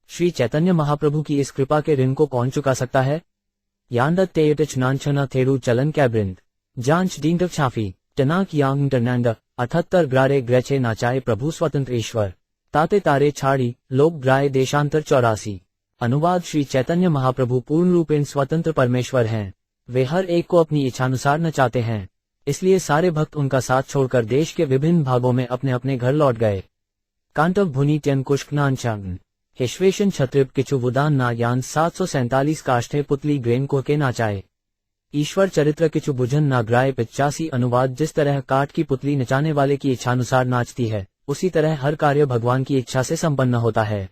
श्री चैतन्य महाप्रभु की इस कृपा के ऋण को कौन चुका सकता है। यांडत तेयटच नांचना थेरू चलन कैब्रिंद जांच डींटक छाफी टनाक यांग टर्नैंड 78 ग्रारे ग्रेचे नाचाए प्रभु स्वतंत्र ईश्वर ताते तारे छाड़ी लोक ग्राए देशांतर 84। अनुवाद श्री चैतन्य महाप्रभु पूर्ण रूपेण स्वतंत्र परमेश्वर हैं। वे हर एक को अपनी इच्छानुसार नचाते हैं, इसलिए सारे भक्त उनका साथ छोड़कर देश के विभिन्न भागों में अपने अपने घर लौट गए। कांटव भुनी त्यन कुष्कनान चांगन हेश्वेशन छत्रिप किचु वुदान ना यान 747 काष्ठे पुतली ग्रेन को के नाचाए। ईश्वर चरित्र किचु भुजन ना ग्राय 85। अनुवाद जिस तरह काठ की पुतली नचाने वाले की इच्छानुसार नाचती है, उसी तरह हर कार्य भगवान की इच्छा से संपन्न होता है।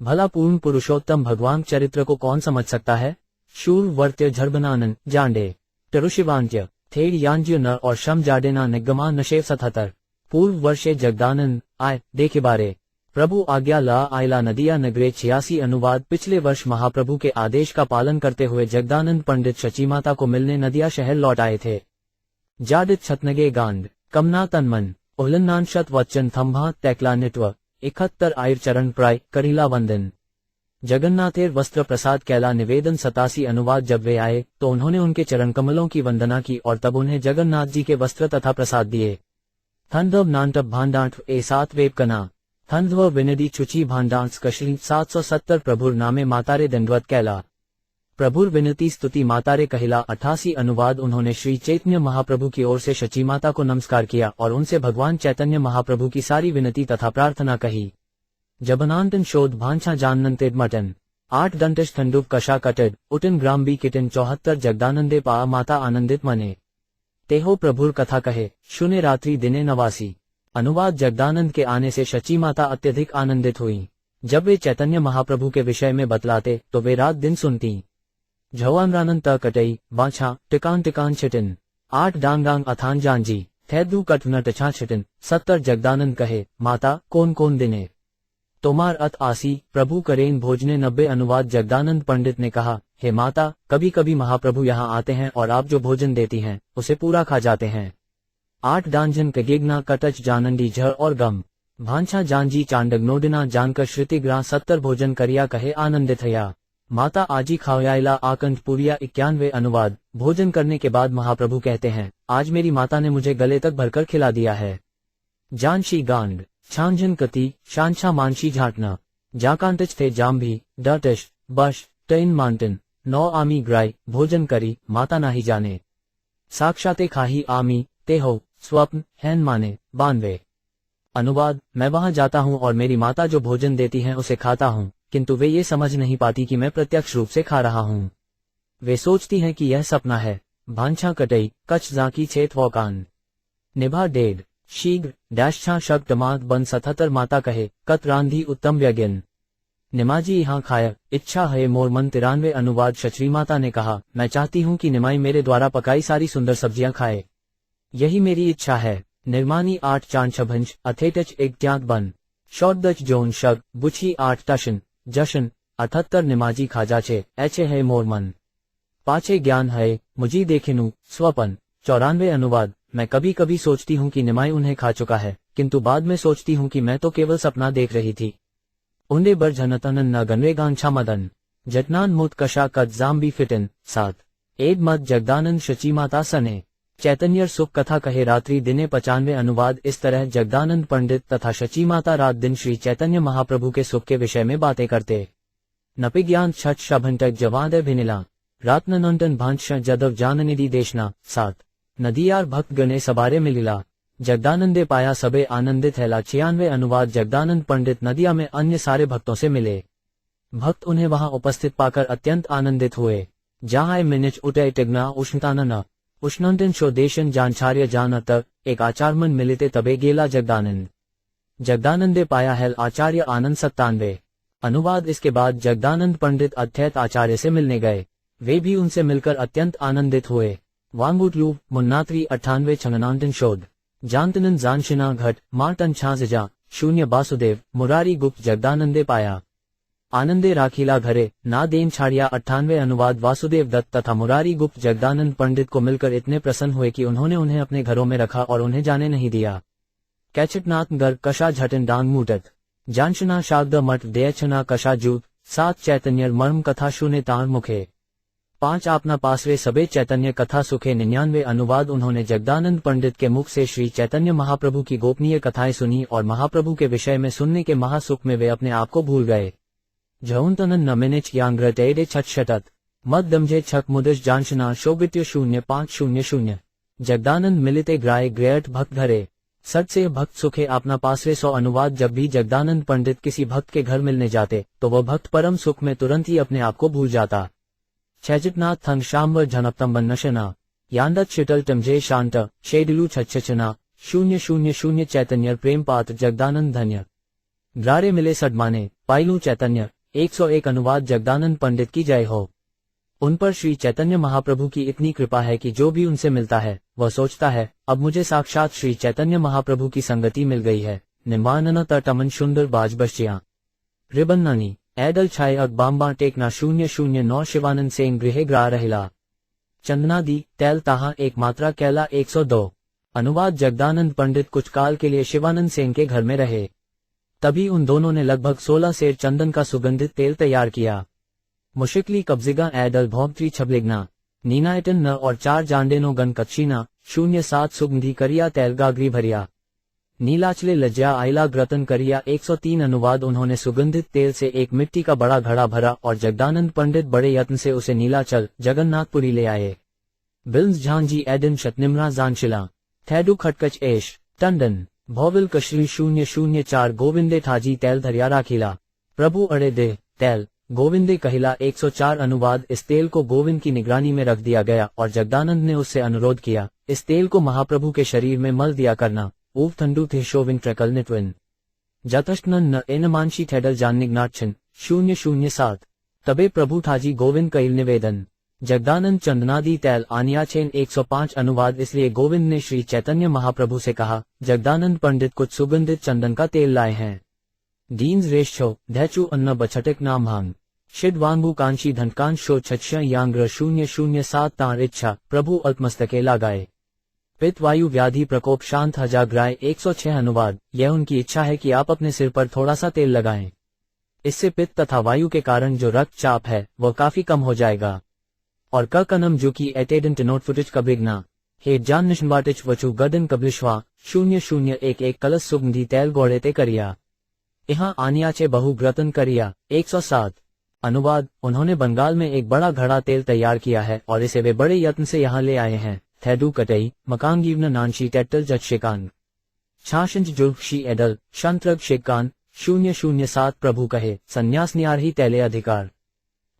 भला पूर्ण पुरुषोत्तम भगवान चरित्र को कौन समझ सकता है। शूर वर्त्य झरबनानन जांडे टरुशिवांत्य थेड़ यांज्य नर और शम जाडेना निगमा नशेव 77। पूर्व वर्षे जगदानंद आय देखे बारे प्रभु आज्ञा ला आयला नदिया नगरे 86। अनुवाद पिछले वर्ष महाप्रभु के आदेश का पालन करते हुए जगदानंद पंडित शचीमाता को मिलने नदिया शहर लौट आए थे। जाडित छतनगे गांड कमना तनमन ओलन्नान शत वच्चन थम्भा तैकला नित्व 71 आयर चरण प्राय करीला वंदन जगन्नाथेर वस्त्र प्रसाद कैला निवेदन 87। अनुवाद जब वे आए तो उन्होंने उनके चरण कमलों की वंदना की और तब उन्हें जगन्नाथ जी के वस्त्र तथा प्रसाद दिए। थंधव नानटब भांडांठ ए 7 वेब कना थंधव विनदी चुची भांडांस कशली 770। प्रभुर नामे मातारे दंडवत कैला प्रभुर विनती स्तुति मातारे कहिला 88। अनुवाद उन्होंने श्री चैतन्य महाप्रभु की ओर से शची माता को नमस्कार किया और उनसे भगवान चैतन्य महाप्रभु की सारी विनती तथा प्रार्थना कही। जबनांतन शोध भांछा जाननंतेड मटन 8 दंटिश थंडुप कशा कटड उटन ग्राम बी किटन 74। जगदानंदे पा माता आनंदित मने तेहो प्रभुर कथा कहे शून्य रात्रि दिने 89। अनुवाद जगदानंद के आने से शची माता अत्यधिक आनंदित हुई। जब वे चैतन्य महाप्रभु के विषय में बतलाते तो वे रात दिन सुनती। झवानरानंद त कटई बाछा टिकान टिकान छिटिन 8 डांग डांग अथान जानजी थैदू कटन टछा छिटिन 70। जगदानंद कहे माता कौन कौन दिने तोमार अत आसी प्रभु करेन भोजने 90। अनुवाद जगदानंद पंडित ने कहा हे माता कभी कभी महाप्रभु यहाँ आते हैं और आप जो भोजन देती हैं उसे पूरा खा जाते हैं। 8 डांजन कगेगना कटच जानंडी झ और गम भांछा जानजी चांडगनोडिना जानकर श्रुतिग्रा 70। भोजन करिया कहे आनंदित हया माता आजी खावयाइला आकंठ पुरिया 91। अनुवाद भोजन करने के बाद महाप्रभु कहते हैं आज मेरी माता ने मुझे गले तक भरकर खिला दिया है। जानशी गांड छांझन कति शांछा मानशी झाटना जाकांटिच थे जाम्भी डटिश बश टइन मांटन 9 आमी ग्राय भोजन करी माता नाही जाने साक्षाते खाही आमी ते हो स्वप्न हैन माने 92। अनुवाद मैं वहां जाता हूं और मेरी माता जो भोजन देती हैं उसे खाता हूं, किंतु वे ये समझ नहीं पाती कि मैं प्रत्यक्ष रूप से खा रहा हूं। वे सोचती हैं कि यह सपना है। भांछा कटई कच जाकी छेत वौकान निभा डेढ़ शीघ्र डैशा शक टमात बन 77। माता कहे कत रांधी उत्तम व्यज्ञन निमाजी यहाँ खाया इच्छा है मोर मन 93। अनुवाद शचरी माता ने कहा मैं चाहती हूँ कि निमाई मेरे द्वारा पकाई सारी सुंदर सब्जियां खाए, यही मेरी इच्छा है। निर्मानी 8 चांद छभंज अथेटच एक त्याग बन शौदच जोन शग बुछी 8 टशन जशन 78। निमाजी खाजाचे ऐचे है मोर मन पाचे ज्ञान है मुझी देखिनु स्वपन 94। अनुवाद मैं कभी कभी सोचती हूँ कि निमाई उन्हें खा चुका है, किंतु बाद में सोचती हूँ कि मैं तो केवल सपना देख रही थी। उन्डे बर जनतनन न गनरेगान छमदन जटनान मुत कशा कद जाम्बी फिटन 7 एड मत जगदानंद शची माता सने चैतन्यर सुख कथा कहे रात्रि दिने 95। अनुवाद इस तरह जगदानंद पंडित तथा शची माता रात दिन श्री चैतन्य महाप्रभु के सुख के विषय में बातें करते। नपिज्ञान छठ शभंटक जवाद भिनिला रातनंटन भांछ जदव जाननिधि देशना 7 नदियार भक्त गणे सबारे मिलिला जगदानंदे पाया सबे आनंदित हैला 96। अनुवाद जगदानंद पंडित नदिया में अन्य सारे भक्तों से मिले। भक्त उन्हें वहां उपस्थित पाकर अत्यंत आनंदित हुए। जहां मिनिच उठे टिग्ना उष्णतानना उष्णंटन शोदेशन जानचार्य जानत एक आचार्यमन मिलिते तबे गेला जगदानंद जगदानंदे पाया हैल आचार्य आनंद 97। अनुवाद इसके बाद जगदानंद पंडित अद्वैत आचार्य से मिलने गए। वे भी उनसे मिलकर अत्यंत आनंदित हुए। वांगूट लूप मुन्नात्री 98 छंगनांटन शोध जानतनन जानशिना घट मार्टन छांजा 0 वासुदेव मुरारी गुप्त जगदानंदे पाया आनंदे राखीला घरे ना देन छाड़िया 98। अनुवाद वासुदेव दत्त तथा मुरारी गुप्त जगदानंद पंडित को मिलकर इतने प्रसन्न हुए कि उन्होंने उन्हें अपने घरों में रखा और उन्हें जाने नहीं दिया। कैचटनाथ गर कशा झटन डांग मूटत जानशना शागद मठ देयछना कशा जूत 7 चैतन्यर मर्म कथा शून्य ताण मुखे 5 आपना पासरे सबे चैतन्य कथा सुखे 99 अनुवाद। उन्होंने जगदानंद पंडित के मुख से श्री चैतन्य महाप्रभु की गोपनीय कथाएं सुनी और महाप्रभु के विषय में सुनने के महासुख में वे अपने आप को भूल गए। जहुंतनन नमिनिच यांग्रतेडे छटशटत मत दमझे छक मुदश जानशना शोभित्य 0500। जगदानंद मिलिते ग्राय ग्रेयट भक्त घरे सट से भक्त सुखे आपना पासरे 100 अनुवाद। जब भी जगदानंद पंडित किसी भक्त के घर मिलने जाते तो वह भक्त परम सुख में तुरंत ही अपने आप को भूल जाता। छैजितनाथ थंग शाम्बर झनपतम बन्नशना यांदत शिटल टमजे शांत शेडिलू छच्छना 000 चैतन्य प्रेम पात्र जगदानंद धन्य ग्रारे मिले सडमाने पाइलू चैतन्य 101 अनुवाद। जगदानंद पंडित की जय हो। उन पर श्री चैतन्य महाप्रभु की इतनी कृपा है कि जो भी उनसे मिलता है वह सोचता है अब मुझे साक्षात श्री चैतन्य महाप्रभु की संगति मिल गई है। निम्बानन तमन सुंदर बाज बश्चियां रिबन्नानी ऐदल छाए अग बाम्बा टेकना 009 शिवानंद सेन गृह ग्रा रहिला चंदनादी तैल ताहा एक मात्रा कैला 102 अनुवाद। जगदानंद पंडित कुछ काल के लिए शिवानंद सेन के घर में रहे। तभी उन दोनों ने लगभग 16 सेर चंदन का सुगंधित तेल तैयार किया। मुशिकली कब्जिगा ऐदल भौंकत्री छबलिगना नीनायटन न और 4 जांडेनो गन कच्छीना 07 सुगंधी करिया तैल गागरी भरिया नीलाचले लज्जा आइला ग्रतन करिया 103 अनुवाद। उन्होंने सुगंधित तेल से एक मिट्टी का बड़ा घड़ा भरा और जगदानंद पंडित बड़े यत्न से उसे नीलाचल जगन्नाथपुरी ले आए। बिल्स झांझी एडन शतनिमरा जानशिला थैडू खटकच एश टंडन भौविल कश्री 004 गोविंदे ठाजी तैल धरिया राखीला प्रभु अड़े दे तैल गोविंदे कहिला 104 अनुवाद। इस तेल को गोविंद की निगरानी में रख दिया गया और जगदानंद ने उससे अनुरोध किया इस तेल को महाप्रभु के शरीर में मल दिया करना। ऊव थंडू थे शोविन ट्रेकल नित्विन जतष्टन न एन मानशी थेडल जाननिग्नाटछन 007 तबे प्रभु ठाजी गोविंद कईल निवेदन। जगदानंद चंदनादी तैल आनियाचेन 105 अनुवाद। इसलिए गोविंद ने श्री चैतन्य महाप्रभु से कहा जगदानंद पंडित कुछ सुगंधित चंदन का तेल लाए हैं। दीन्स रेशो धैचु अन्न बछटिक नाम भांग शिड वांगू कांशी धनकांश शो छच्छ यांग्र 007 तार इच्छा प्रभु अल्पमस्तके लगाए पित्त वायु व्याधि प्रकोप शांत हजाग्राय 106 अनुवाद। यह उनकी इच्छा है कि आप अपने सिर पर थोड़ा सा तेल लगाएं। इससे पित्त तथा वायु के कारण जो रक्तचाप है वह काफी कम हो जाएगा। और क कनम जो की एटेडन टिनोट फुटिज कब्रिगना हे जान निशनबाटिच वचु गदन कब्लिश्वा 0011 कलश सुगंधी तैल गोड़ेते करिया यहाँ आनियाचे बहु ग्रतन करिया 107 अनुवाद। उन्होंने बंगाल में एक बड़ा घड़ा तेल तैयार किया है और इसे वे बड़े यत्न से यहाँ ले आए हैं। थैडू कटई मकांगीवन नानशी टेटल जट शेकान छाशंज जुर्फशी एडल शंत्रग शेकान 007 प्रभु कहे संन्यास नियारही तैले अधिकार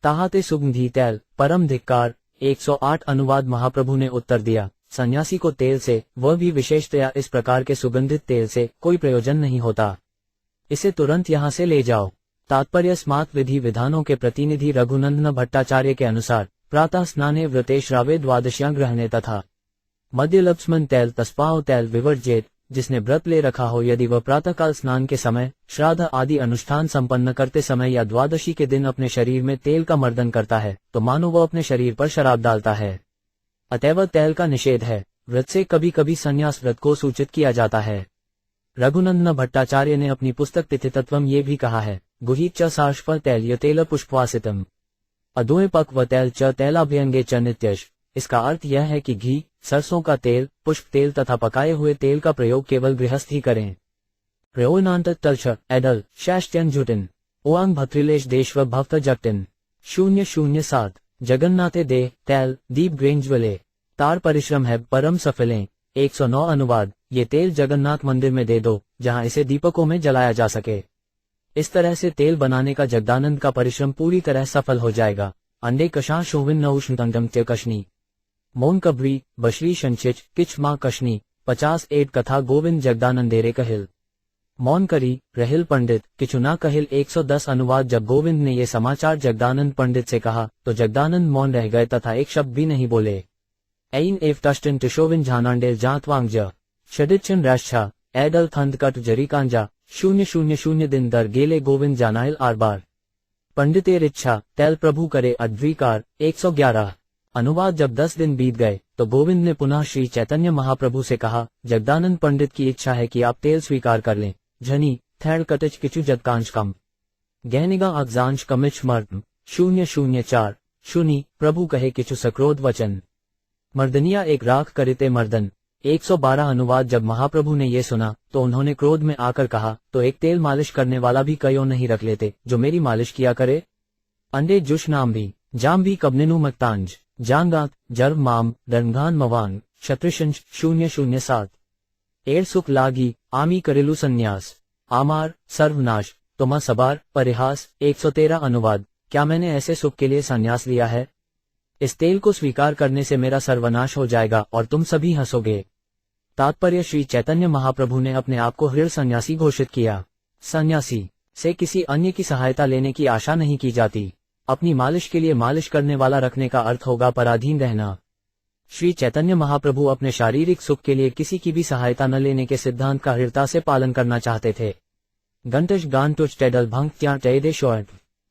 ताहाते सुगंधी तैल परम धिक्कार 108 अनुवाद। महाप्रभु ने उत्तर दिया सन्यासी को तेल से वह भी विशेषतया इस प्रकार के सुगंधित तेल से कोई प्रयोजन नहीं होता। इसे तुरंत यहाँ से ले जाओ। तात्पर्य स्मार्त विधि विधानों के प्रतिनिधि रघुनंदन भट्टाचार्य के अनुसार प्रातः स्नाने व्रते श्रावे द्वादश्यां ग्रहणे तथा मध्य लप्समन तैल तस्पाओ तैल विवर्जेत। जिसने व्रत ले रखा हो यदि वह प्रातःकाल स्नान के समय श्राद्ध आदि अनुष्ठान संपन्न करते समय या द्वादशी के दिन अपने शरीर में तेल का मर्दन करता है तो मानो वह अपने शरीर पर शराब डालता है। अतएव तेल का निषेध है। व्रत से कभी कभी संन्यास व्रत को सूचित किया जाता है। रघुनंदन भट्टाचार्य ने अपनी पुस्तक तिथितत्वम ये भी कहा है गुही च सार्ष्फ तैल तेल पुष्पवासितम अदोए पक व तैल च तैलाभ्यंगे च नित्यश। इसका अर्थ यह है कि घी सरसों का तेल पुष्प तेल तथा पकाए हुए तेल का प्रयोग केवल गृहस्थ ही करें। प्रयोनांत तलछ एडल शैष्ट्यन जुटिन ओआंग भत्रिलेश देशव भक्त जगटिन 007 जगन्नाथे दे तैल दीप ग्रेंजवले तार परिश्रम है परम सफलें 109 अनुवाद। ये तेल जगन्नाथ मंदिर में दे दो जहां इसे दीपकों में जलाया जा सके। इस तरह से तेल बनाने का जगदानंद का परिश्रम पूरी तरह सफल हो जाएगा। अंडे कशां शोविन न उष्णतंडम ते कशनी मौन कबरी बशरी शंचिच किच मां कशनी 50 एड कथा गोविंद जगदानंदेरे कहिल मौन करी रहिल पंडित किचुना कहिल 110 अनुवाद। जब गोविंद ने ये समाचार जगदानंद पंडित से कहा तो जगदानंद मौन रह गए तथा एक शब्द भी नहीं बोले। ऐन एवटस्टन टिशोविन झानांडेल जातवांग षडिच्छन राष्ट्रा एडल थंद कट जरीकांजा 000 दिन दर गेले गोविंद जानाइल आरबार पंडितेर इच्छा तैल प्रभु करे अद्विकार 111 अनुवाद। जब 10 दिन बीत गए तो गोविंद ने पुनः श्री चैतन्य महाप्रभु से कहा जगदानंद पंडित की इच्छा है कि आप तेल स्वीकार कर लें। झनी थैड़ कटिच किचु जतकांश कम गहनिगा अगजांश कमिच मर्म 004 शुनि प्रभु कहे किछु सक्रोध वचन मर्दनिया एक राख करिते मर्दन। 112 अनुवाद। जब महाप्रभु ने ये सुना तो उन्होंने क्रोध में आकर कहा, तो एक तेल मालिश करने वाला भी क्यों नहीं रख लेते जो मेरी मालिश किया करे। अंडे जुश नाम भी जाम भी कबनेनु मक्तांज जानगात जर्व माम दरंगान मवांग शत्रुशंश 007 एड़ सुख लागी आमी करेलू संन्यास आमार सर्वनाश तुमा सबार परिहास। 113 अनुवाद। क्या मैंने ऐसे सुख के लिए संन्यास लिया है? इस तेल को स्वीकार करने से मेरा सर्वनाश हो जाएगा और तुम सभी हंसोगे। तात्पर्य श्री चैतन्य महाप्रभु ने अपने आप को हृदय सन्यासी घोषित किया। सन्यासी से किसी अन्य की सहायता लेने की आशा नहीं की जाती। अपनी मालिश के लिए मालिश करने वाला रखने का अर्थ होगा पराधीन रहना। श्री चैतन्य महाप्रभु अपने शारीरिक सुख के लिए किसी की भी सहायता न लेने के सिद्धांत का दृढ़ता से पालन करना चाहते थे। गंटश गान टुच टेडल भंग त्या टैदे शोर्ट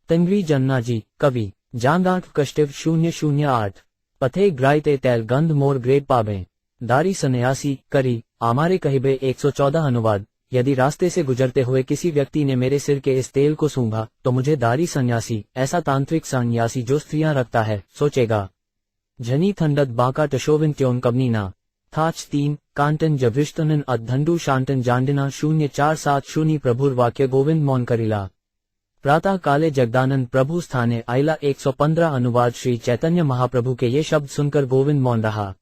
तंगरी जन्ना जी कवि जानगांठ कष्टिव 008 पथे ग्राइते तैल गंध मोर ग्रेट पाबे दारी सन्यासी करी आमारे कहिबे। 114 अनुवाद। यदि रास्ते से गुजरते हुए किसी व्यक्ति ने मेरे सिर के इस तेल को सूंघा तो मुझे दारी सन्यासी, ऐसा तांत्रिक सन्यासी जो स्त्रियां रखता है, सोचेगा। झनी थंडत बांका टशोविन त्योन कबनीना थाच 3 कांटन जभिष्टनन अधंडू शांटन जांडिना 047 शून्य प्रभुर वाक्य गोविंद मौन करिला। प्रातः काले जगदानंद प्रभु स्थाने आइला। 115 अनुवाद। श्री चैतन्य महाप्रभु के ये शब्द सुनकर गोविंद मौन रहा।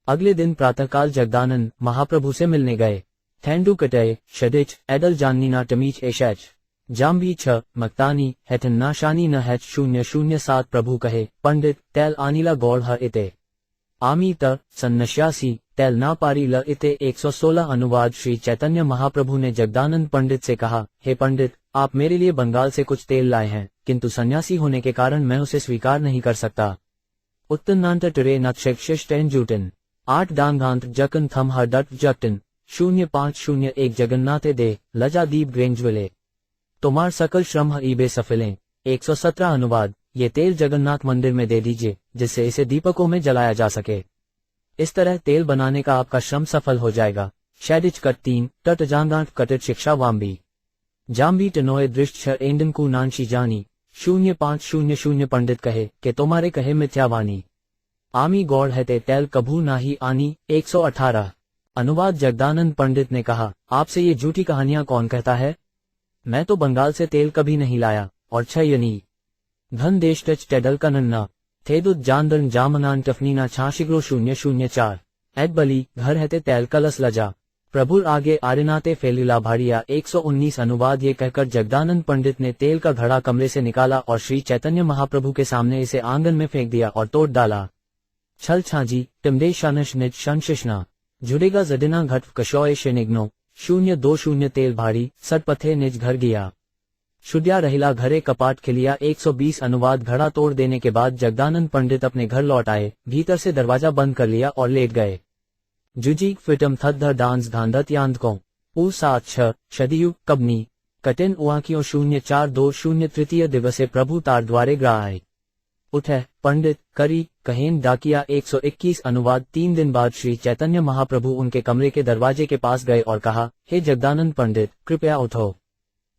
अगले दिन प्रातःकाल जगदानंद महाप्रभु से मिलने गए। थैंडू कटय शडिच एडल जाननीना टमीच एशैच जाम्बी 6 मक्तानी हैठन नाशानी न हैच 007 प्रभु कहे, पंडित तैल आनीला गौड़ ह इते आमी त सन्नश्यासी तैल ना पारी ल इते। 116 अनुवाद। श्री चैतन्य महाप्रभु ने जगदानंद पंडित से कहा, हे पंडित, आप मेरे लिए बंगाल से कुछ तेल लाए हैं, किंतु सन्यासी होने के कारण मैं उसे स्वीकार नहीं कर सकता। उत्तनांत टरे नक्षेक्षेष्टैन जूटन 8 डांगांत जकन थम हर डट जक्टन 0501 जगन्नाथे दे लजा दीप ग्रेंजवले तुम्हार सकल श्रम ईबे सफिलें। 117 अनुवाद। ये तेल जगन्नाथ मंदिर में दे दीजिए जिससे इसे दीपकों में जलाया जा सके। इस तरह तेल बनाने का आपका श्रम सफल हो जाएगा। शैडिच कट 3 तट जांगांठ कटित शिक्षा वाम्बी जाम्बी टनोए दृष्ट एंडन को नानशी जानी 0500 पंडित कहे कि तुम्हारे कहे मिथ्यावानी आमी गौड़ है ते तैल कभू नाही आनी। 118 अनुवाद। जगदानंद पंडित ने कहा, आपसे ये झूठी कहानियां कौन कहता है? मैं तो बंगाल से तेल कभी नहीं लाया। और छयनी धन देश टच टेडल का नन्ना थेदुत जानदन जामनान टफनीना छाशिग्रो 004 एड बली घर है तैल कलस लजा प्रभुर आगे आरिनाते फेलिला भाड़िया। 119 अनुवाद। ये कहकर जगदानंद पंडित ने तेल का घड़ा कमरे से निकाला और श्री चैतन्य महाप्रभु के सामने इसे आंगन में फेंक दिया और तोड़ डाला। छल छाजी टिमडे शानश निज शंशिशना जुड़ेगा जडिना घट कशोए शिनिग्नो 020 तेल भाड़ी सट पथे निज घर गया शुद्या रहिला घरे कपाट खिलिया। 120 अनुवाद। घड़ा तोड़ देने के बाद जगदानंद पंडित अपने घर लौट आए, भीतर से दरवाजा बंद कर लिया और लेट गए। जुजी फिटम थद्ध डांस धांधत यांदकों उ 76 शदियु कबनी कटिन उआकियों 0420 तृतीय दिवसे प्रभु तार द्वारे ग्राए उठे पंडित करी कहेन डाकिया। 121 अनुवाद। 3 दिन बाद श्री चैतन्य महाप्रभु उनके कमरे के दरवाजे के पास गए और कहा, हे जगदानंद पंडित, कृपया उठो।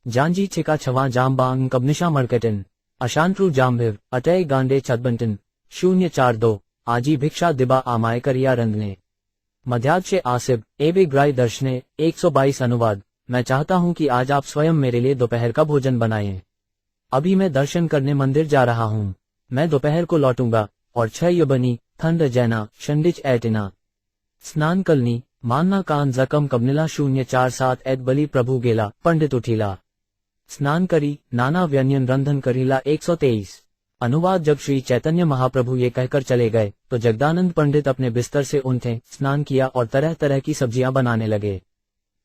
जानजी छिका छवा जाम बांग कबनिशा मरकटिन अशांत्रु जाम्भिव अटय गांडे छदबंटन 042 आजी भिक्षा दिबा आमाय करिया रंगने मध्याचे आसिब एबे ग्राई दर्शने। 122 अनुवाद। मैं चाहता हूं कि आज आप स्वयं मेरे लिए दोपहर का भोजन बनाएं। अभी मैं दर्शन करने मंदिर जा रहा हूं। मैं दोपहर को लौटूंगा। और 6 बनी थंड जैना शंडिच एटिना स्नान कलनी मानना कान जकम कबनिला 047 एद बली प्रभु गेला पंडित उठीला स्नान करी नाना व्यंजन रंधन करीला। 123 अनुवाद। जब श्री चैतन्य महाप्रभु ये कहकर चले गए तो जगदानंद पंडित अपने बिस्तर से उठे, स्नान किया और तरह तरह की सब्जियां बनाने लगे।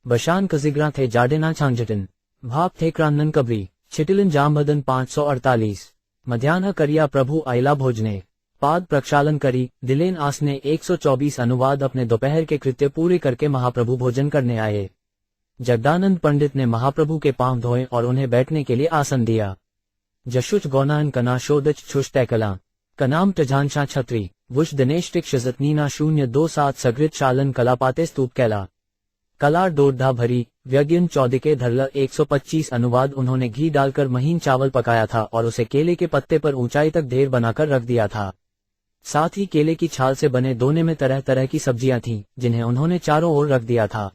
बशान कजिग्रा थे जाडेना छांझटिन भाप थे क्रांदन कबरी छिटिलिन जामबदन 548 मध्यान्ह करिया प्रभु आइला भोजने पाद प्रक्षालन करी दिलेन आसने। 124 अनुवाद। अपने दोपहर के कृत्य पूरे करके महाप्रभु भोजन करने आए। जगदानंद पंडित ने महाप्रभु के पांव धोए और उन्हें बैठने के लिए आसन दिया। जशुच गौनान कना शोदच छुश तैकला कनाम टझांशा छत्री वुश दिनेश शिजतनीना 027 सगृत शालन कलापाते स्तूप कैला कलार दोर्धा भरी व्यज्ञन 14 के धरल 125 अनुवाद उन्होंने घी डालकर महीन चावल पकाया था और उसे केले के पत्ते पर ऊंचाई तक ढेर बनाकर रख दिया था। साथ ही केले की छाल से बने दोने में तरह तरह की सब्जियां थीं, जिन्हें उन्होंने चारों ओर रख दिया था।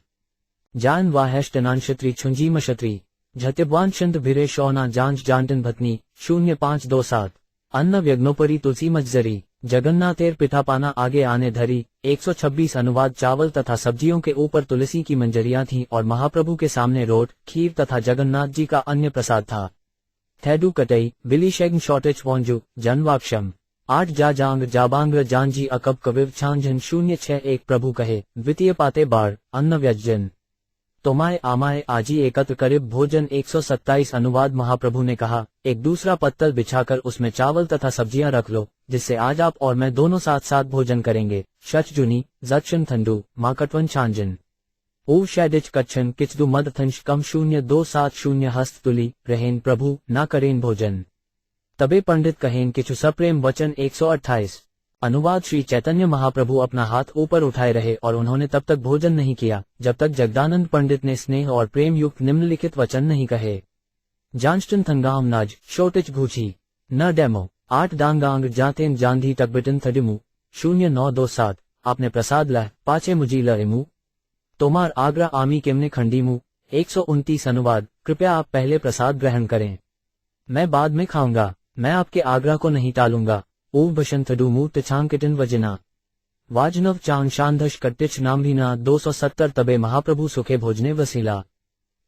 जान वाहष्टनांशत्री छुंजी मशत्री झत्यवान शंत भिरे शौना जांच जानटन भतनी 0527 अन्न व्यग्नोपरी तुलसी मज्जरी जगन्नाथेर पिठापाना आगे आने धरी 126 अनुवाद चावल तथा सब्जियों के ऊपर तुलसी की मंजरियां थीं और महाप्रभु के सामने रोट, खीर तथा जगन्नाथ जी का अन्य प्रसाद था। थैडू कटई बिली शैग शॉर्टेज वोंजू जनवाक्षम 8 जांग जाबांग जानजी अकब कविव छांझन 061 प्रभु कहे द्वितीय पाते बार अन्न व्यंजन तोमाए आमाए आजी एकत्र करीब भोजन 127 अनुवाद महाप्रभु ने कहा, एक दूसरा पत्तल बिछाकर उसमें चावल तथा सब्जियां रख लो, जिससे आज आप और मैं दोनों साथ साथ भोजन करेंगे। शच जुनी जक्षन थंडू माकटवन छांजन ऊव शैडिच कच्छन किचदू मदथंश कम 0270 हस्त तुली रहेन प्रभु ना करेन भोजन। तबे पंडित कहेन किचु सप्रेम वचन 128 अनुवाद श्री चैतन्य महाप्रभु अपना हाथ ऊपर उठाए रहे और उन्होंने तब तक भोजन नहीं किया जब तक जगदानंद पंडित ने स्नेह और प्रेम युक्त निम्नलिखित वचन नहीं कहे। जानस्टन थंगाम नाज शोटिच भूची न डेमो 8 डांगांग जातेन जांधी टकबिटन थडिमु 0927 आपने प्रसाद लह पाचे मुजी लमु तोमार आगरा आमी केमने खंडीमु 129 अनुवाद कृपया आप पहले प्रसाद ग्रहण करें, मैं बाद में खाऊंगा, मैं आपके आग्रह को नहीं टालूंगा। ऊव बशंथडूमू टिछांकिटन वजना वाजनव चांग शांधश कट्टिच नाम्भीना 270 तबे महाप्रभु सुखे भोजने वसीला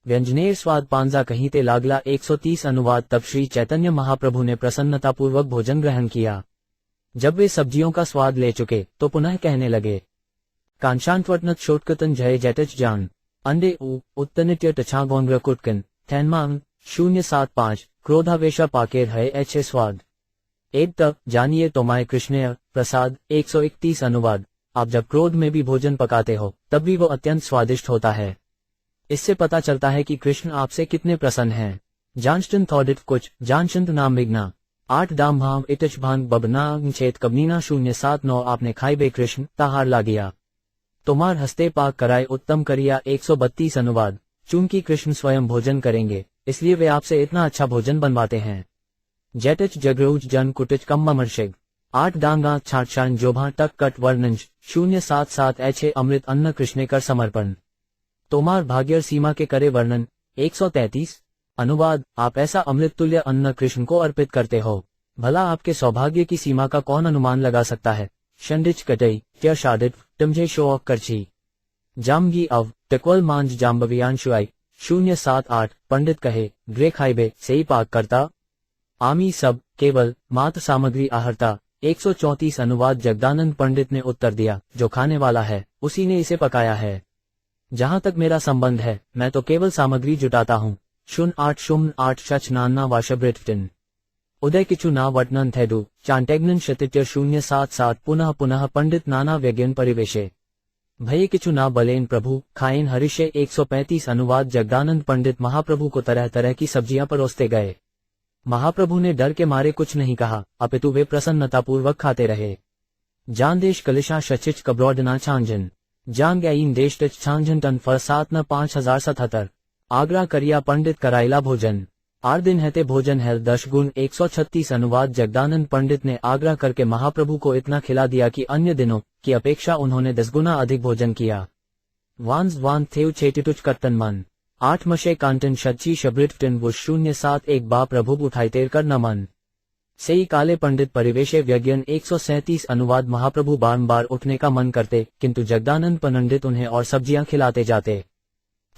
व्यंजनेर स्वाद पांजा कहीं ते लागला 130 अनुवाद तब श्री चैतन्य महाप्रभु ने प्रसन्नतापूर्वक भोजन ग्रहण किया। जब वे सब्जियों का स्वाद ले चुके तो पुनः कहने लगे, कांशांतवटनत शोटकतन जय जैटच जान अंडे उत्तनित्य टछागोंग्र कुटकन थैनमांग 075 क्रोधावेशा पाकेर है एच स्वाद एक तक जानिए तोमाए कृष्णय प्रसाद 131 अनुवाद आप जब क्रोध में भी भोजन पकाते हो तब भी वो अत्यंत स्वादिष्ट होता है। इससे पता चलता है कि कृष्ण आपसे कितने प्रसन्न हैं। जानस्टन थॉडिट कुछ जानचंद नाम विघ्ना 8 दाम भाव इटच भांग बबना छेद कबनीना 079 आपने खाई बे कृष्ण ताहार ला गया तोमार हस्ते पाक कराए उत्तम करिया 132 अनुवाद चूंकि कृष्ण स्वयं भोजन करेंगे इसलिए वे आपसे इतना अच्छा भोजन बनवाते हैं। जैटच जगरूज जन कुटिच कम्मा मर्शिग 8 डांगा छाटशान जोभा टक कट वर्णंज 077 ऐछे अमृत अन्न कृष्ण कर समर्पण तोमार भाग्यर सीमा के करे वर्णन 133 अनुवाद आप ऐसा अमृत तुल्य अन्न कृष्ण को अर्पित करते हो, भला आपके सौभाग्य की सीमा का कौन अनुमान लगा सकता है। शंडिच कटई क्या शादित टमझे शो करछी जामगी अव टकवल मांझ जाम्बवियान शुआई 078 पंडित कहे ग्रे खाइबे से ही पाक करता आमी सब केवल मात सामग्री आहरता 134 अनुवाद जगदानंद पंडित ने उत्तर दिया, जो खाने वाला है उसी ने इसे पकाया है, जहां तक मेरा संबंध है मैं तो केवल सामग्री जुटाता हूँ। 0808 शच नान्ना वाशब्रिटन उदय किचु ना वटनन थेडू चांटेग्नन शतिट्य 077 पुनः पुनः पंडित नाना व्यज्ञन परिवेशे भय किचु ना बलेन प्रभु खाइन हरिषे 135 अनुवाद जगदानंद पंडित महाप्रभु को तरह तरह की सब्जियां परोसते गए। महाप्रभु ने डर के मारे कुछ नहीं कहा, अपितु वे प्रसन्नतापूर्वक खाते रहे। जान देश कलिशा शचिच कब्रौडना छांझन जान गैन देश टच छांझन टन फर 7 न 5077 आगरा करिया पंडित कराइला भोजन 8 दिन हैते भोजन है 10 गुण 136 अनुवाद जगदानंद पंडित ने आग्रह करके महाप्रभु को इतना खिला दिया कि अन्य दिनों की अपेक्षा उन्होंने 10 गुना अधिक भोजन किया। वांस वान थेव छेटिटुच कत्तन मन 8 मशे कांटन शची शब्रिटन वो 071 बा प्रभु उठाइतेर कर न मन से ही काले पंडित परिवेशे व्यज्ञन 137 अनुवाद महाप्रभु बार उठने का मन करते, किंतु जगदानंद पंडित उन्हें और सब्जियां खिलाते जाते।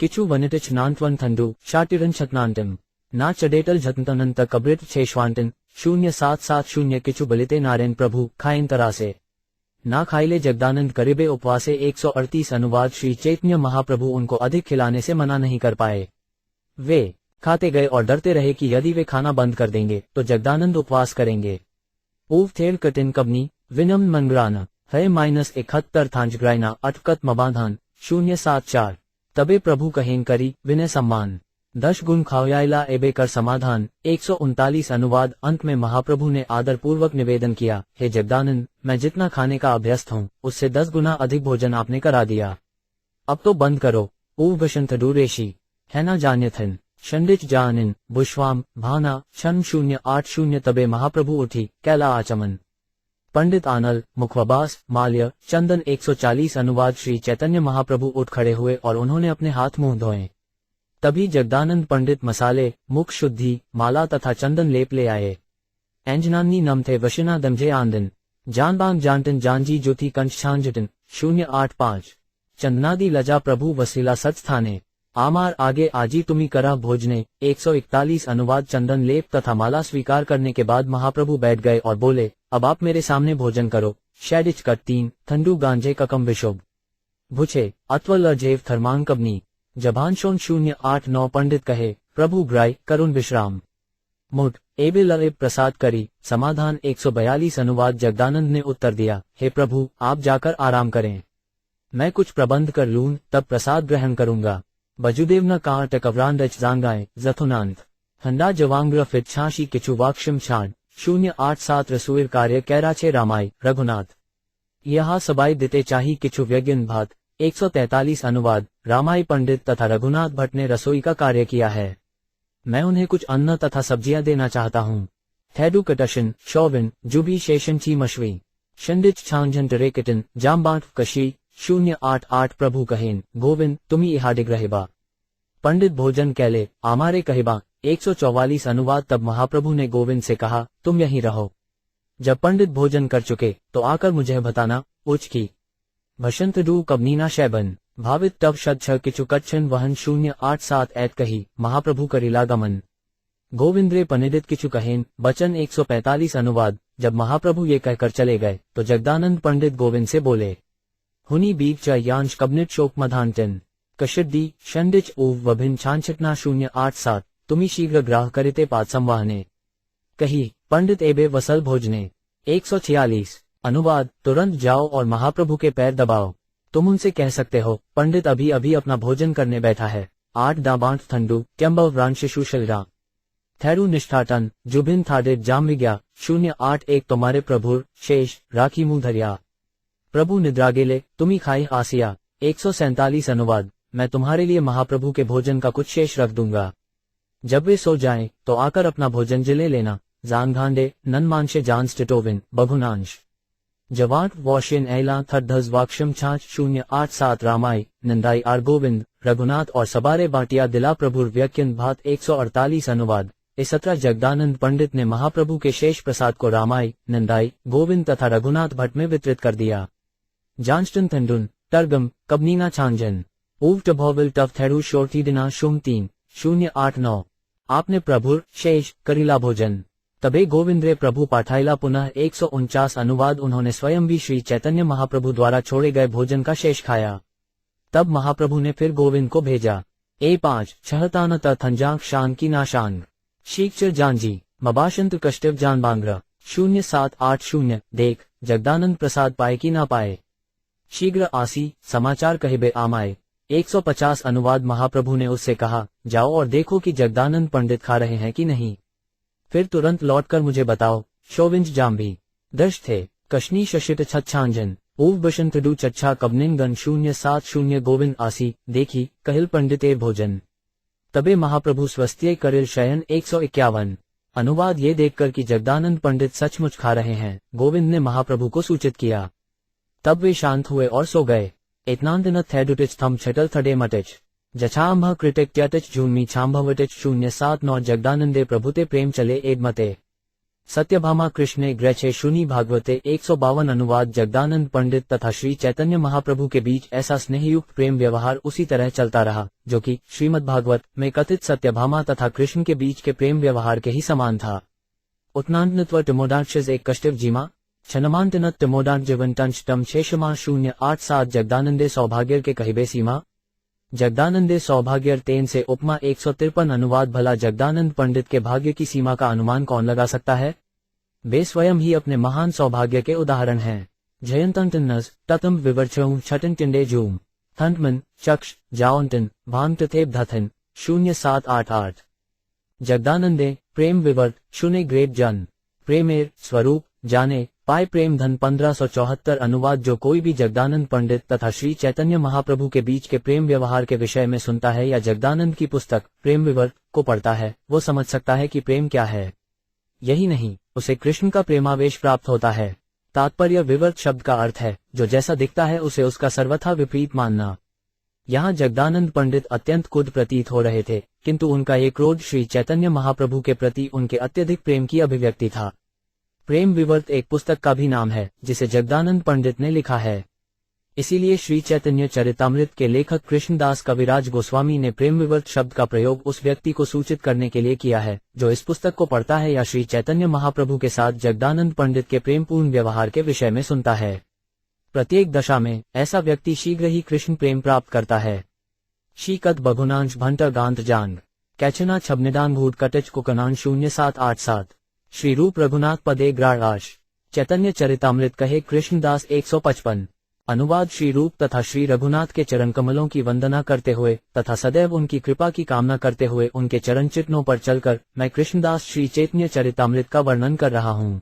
किचु वनिटिच नांतवन थंडू शाटिरन छतनांटिम ना चडेटल झतनंत कब्रिट छेश्वांटिन 0770 किचु बलिते नारेन प्रभु खाइन तरासे ना खाइले जगदानंद करीबे उपवासे 138 अनुवाद श्री चैतन्य महाप्रभु उनको अधिक खिलाने से मना नहीं कर पाए। वे खाते गए और डरते रहे कि यदि वे खाना बंद कर देंगे तो जगदानंद उपवास करेंगे। ऊव थेर कटिन कबनी विनम मंगराना है -71 थांजग्राइना अटकत मबाधान 074 तबे प्रभु कहें करी विनय सम्मान 10 गुण खाओयाइला एबे कर समाधान 139 अनुवाद अंत में महाप्रभु ने आदर पूर्वक निवेदन किया, हे जगदानंद मैं जितना खाने का अभ्यस्त हूँ उससे 10 गुना अधिक भोजन आपने करा दिया, अब तो बंद करो। ऊवशंतडु रेशी हैना जान्यथन शंडिच जानिन बुश्वाम भाना शन 080 तबे महाप्रभु उठी कैला आचमन। पंडित आनल मुखवाबास माल्य चंदन 140 अनुवाद श्री चैतन्य महाप्रभु उठ खड़े हुए और उन्होंने अपने हाथ मुंह धोए। तभी जगदानंद पंडित मसाले मुख शुद्धि माला तथा चंदन लेप ले आए। एंजनानी नम थे वशिना दमजे आंदन जानबांग जानटन जानजी ज्योति कंच छांजटन 085 चंदनादि लजा प्रभु वसीला सच थाने आमार आगे आजी तुमी करा भोजने 141 अनुवाद चंदन लेप तथा माला स्वीकार करने के बाद महाप्रभु बैठ गए और बोले, अब आप मेरे सामने भोजन करो। शैडिच कट 3 थंडू गांजे ककम विशुभ भुचे अत्वल जेव थर्मांग कबनी जभानशोन 089 पंडित कहे प्रभु ग्राय करुण विश्राम मुठ एबे लवे प्रसाद करी समाधान 142 अनुवाद जगदानंद ने उत्तर दिया, हे प्रभु आप जाकर आराम करें, मैं कुछ प्रबंध कर लूं तब प्रसाद ग्रहण करूंगा। बजुदेव न कार टकवरान रच जांगाए जथुनांत हंडा जवांग्र फिट छाशी किचु वाक्षम छाण 087 रसोईर कार्य कैराचे रामाई रघुनाथ यहाँ सबाई दिते चाही किचु व्यज्ञन भात 143 अनुवाद रामाई पंडित तथा रघुनाथ भट्ट ने रसोई का कार्य किया है, मैं उन्हें कुछ अन्न तथा सब्जियां देना चाहता हूँ। थैडू कटशन शोविन जुबी शेषन ची मशवी शंडिच छांझन टरेकिटन जाम्बांट कशी 088 प्रभु कहेन गोविंद तुमी इहाडिग रहेबा पंडित भोजन कैले आमारे कहेबा 144 अनुवाद तब महाप्रभु ने गोविंद से कहा तुम यहीं रहो, जब पंडित भोजन कर चुके तो आकर मुझे बताना। उच की भशंतडू कबनीना शैबन भावित तब शद छ किचु कच्छन वहन 087 ऐत कही महाप्रभु करीला गमन गोविंद्रे पनिदित किचु कहेन बचन 145 अनुवाद जब महाप्रभु ये कहकर चले गए तो जगदानंद पंडित गोविंद से बोले, हुनी बीग च यांश कबनिट शोक मधांटन कशिड्डी शंडिच ऊव वभिन छांछटना 087 तुमी शीघ्र ग्राह करिते पाद संवाहने कही पंडित एबे वसल भोजने 146 अनुवाद तुरंत जाओ और महाप्रभु के पैर दबाओ, तुम उनसे कह सकते हो पंडित अभी अभी अपना भोजन करने बैठा है। 8 दाबांठ थंडू क्यम्बव रांशिशु शलरा थैरू निष्ठाटन जुबिन थाडित जाम विज्ञा 081 तुम्हारे प्रभुर शेष राखी मुंह धरिया प्रभु निद्रा गेले तुमी खाई आसिया 147 अनुवाद मैं तुम्हारे लिए महाप्रभु के भोजन का कुछ शेष रख दूंगा, जब वे सो जाएं तो आकर अपना भोजन जिले लेना। जानघांडे ननमांशे जान स्टिटोविन बघुनांश जवाट वॉशिन ऐला थर्धज वाक्षम छाछ 087 रामाई नंदाई आर गोविंद रघुनाथ और सबारे बाटिया दिला प्रभुर व्यक्यन भात 148 अनुवाद 17 जगदानंद पंडित ने महाप्रभु के शेष प्रसाद को रामाई नंदाई गोविंद तथा रघुनाथ भट्ट में वितरित कर दिया। जानस्टन थंडुन टर्गम कबनीना छांजन ऊव टभोविल टफ थेरू शोरती दिना शुम 3 089 आपने प्रभुर शेष करीला भोजन तबे गोविंद्रे प्रभु पाठाइला पुनः 149 अनुवाद उन्होंने स्वयं भी श्री चैतन्य महाप्रभु द्वारा छोड़े गए भोजन का शेष खाया। तब महाप्रभु ने फिर गोविंद को भेजा। A5 छहतान थंजांग शान की नाशांग शीखचर जानजी मबाशंत कष्टिव जान बांग्र 0780 देख जगदानंद प्रसाद पाए कि ना पाए शीघ्र आसी समाचार कहिबे आमाए 150 अनुवाद महाप्रभु ने उससे कहा जाओ और देखो कि जगदानंद पंडित खा रहे हैं कि नहीं, फिर तुरंत लौटकर मुझे बताओ। शोविंज जाम्भी दश थे कशनी शशिट छच्छांजन ऊव बशंतडू चच्छा कबनिन गन 070 गोविंद आसी देखी कहिल पंडिते भोजन तबे महाप्रभु स्वस्त्य करिल शयन 151 अनुवाद ये देखकर कि जगदानंद पंडित सचमुच खा रहे हैं गोविंद ने महाप्रभु को सूचित किया, तब वे शांत हुए और सो गए। इतनांदिन थैडुटिच थम छटल थडे मटिच जछाम्भ क्रिटिक त्यटिच झूमी छाम्भवटिच 079 जगदानंदे प्रभुते प्रेम चले एडमते सत्यभामा कृष्णे ग्रचे शुनि भागवते 152 अनुवाद जगदानंद पंडित तथा श्री चैतन्य महाप्रभु के बीच ऐसा स्नेहयुक्त प्रेम व्यवहार उसी तरह चलता रहा जो कि श्रीमद् भागवत में कथित सत्यभामा तथा कृष्ण के बीच के प्रेम व्यवहार के ही समान था। उत्नांतनत्व टिमोडाक्षज एक कष्टिव जीमा छनमांतनत टिमोडाट जीवंतंश टम शेषमा 087 जगदानंदे सौभाग्य के कहिबे सीमा जगदानंदे सौभाग्य तेन से उपमा 153 अनुवाद भला जगदानंद पंडित के भाग्य की सीमा का अनुमान कौन लगा सकता है? वे स्वयं ही अपने महान सौभाग्य के उदाहरण हैं। जयंतंटनस ततम विवर्चऊं छटन टिंडे जूम थंटमन चक्ष जाओंटन भांगटेब धथन 0788 जगदानंदे प्रेम विवर्त शुने ग्रेट जन प्रेमेर स्वरूप जाने पाए प्रेम धन 1574 अनुवाद। जो कोई भी जगदानंद पंडित तथा श्री चैतन्य महाप्रभु के बीच के प्रेम व्यवहार के विषय में सुनता है या जगदानंद की पुस्तक प्रेम विवर्त को पढ़ता है, वो समझ सकता है कि प्रेम क्या है। यही नहीं, उसे कृष्ण का प्रेमावेश प्राप्त होता है। तात्पर्य विवर्त शब्द का अर्थ है जो जैसा दिखता है उसे उसका सर्वथा विपरीत मानना। यहाँ जगदानंद पंडित अत्यंत क्रुद्ध प्रतीत हो रहे थे, किंतु उनका ये क्रोध श्री चैतन्य महाप्रभु के प्रति उनके अत्यधिक प्रेम की अभिव्यक्ति था। प्रेम विवर्त एक पुस्तक का भी नाम है जिसे जगदानंद पंडित ने लिखा है। इसीलिए श्री चैतन्य चरितामृत के लेखक कृष्णदास कविराज गोस्वामी ने प्रेम विवर्त शब्द का प्रयोग उस व्यक्ति को सूचित करने के लिए किया है जो इस पुस्तक को पढ़ता है या श्री चैतन्य महाप्रभु के साथ जगदानंद पंडित के प्रेमपूर्ण व्यवहार के विषय में सुनता है। प्रत्येक दशा में ऐसा व्यक्ति शीघ्र ही कृष्ण प्रेम प्राप्त करता है। शीकत बघुनांश भंटर गांत जांग कैचना छबनिदान भूट कटच कुकनान 0787 श्री रूप रघुनाथ पदे ग्रास चैतन्य चरितामृत कहे कृष्णदास 155। अनुवाद। श्री रूप तथा श्री रघुनाथ के चरण कमलों की वंदना करते हुए तथा सदैव उनकी कृपा की कामना करते हुए उनके चरण चिन्हों पर चलकर मैं कृष्णदास श्री चैतन्य चरितामृत का वर्णन कर रहा हूँ।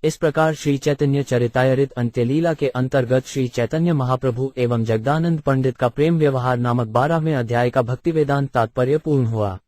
इस प्रकार श्री चैतन्य चरितामृत अंत्यलीला के अंतर्गत श्री चैतन्य महाप्रभु एवं जगदानंद पंडित का प्रेम व्यवहार नामक 12वें अध्याय का भक्ति वेदांत तात्पर्य पूर्ण हुआ।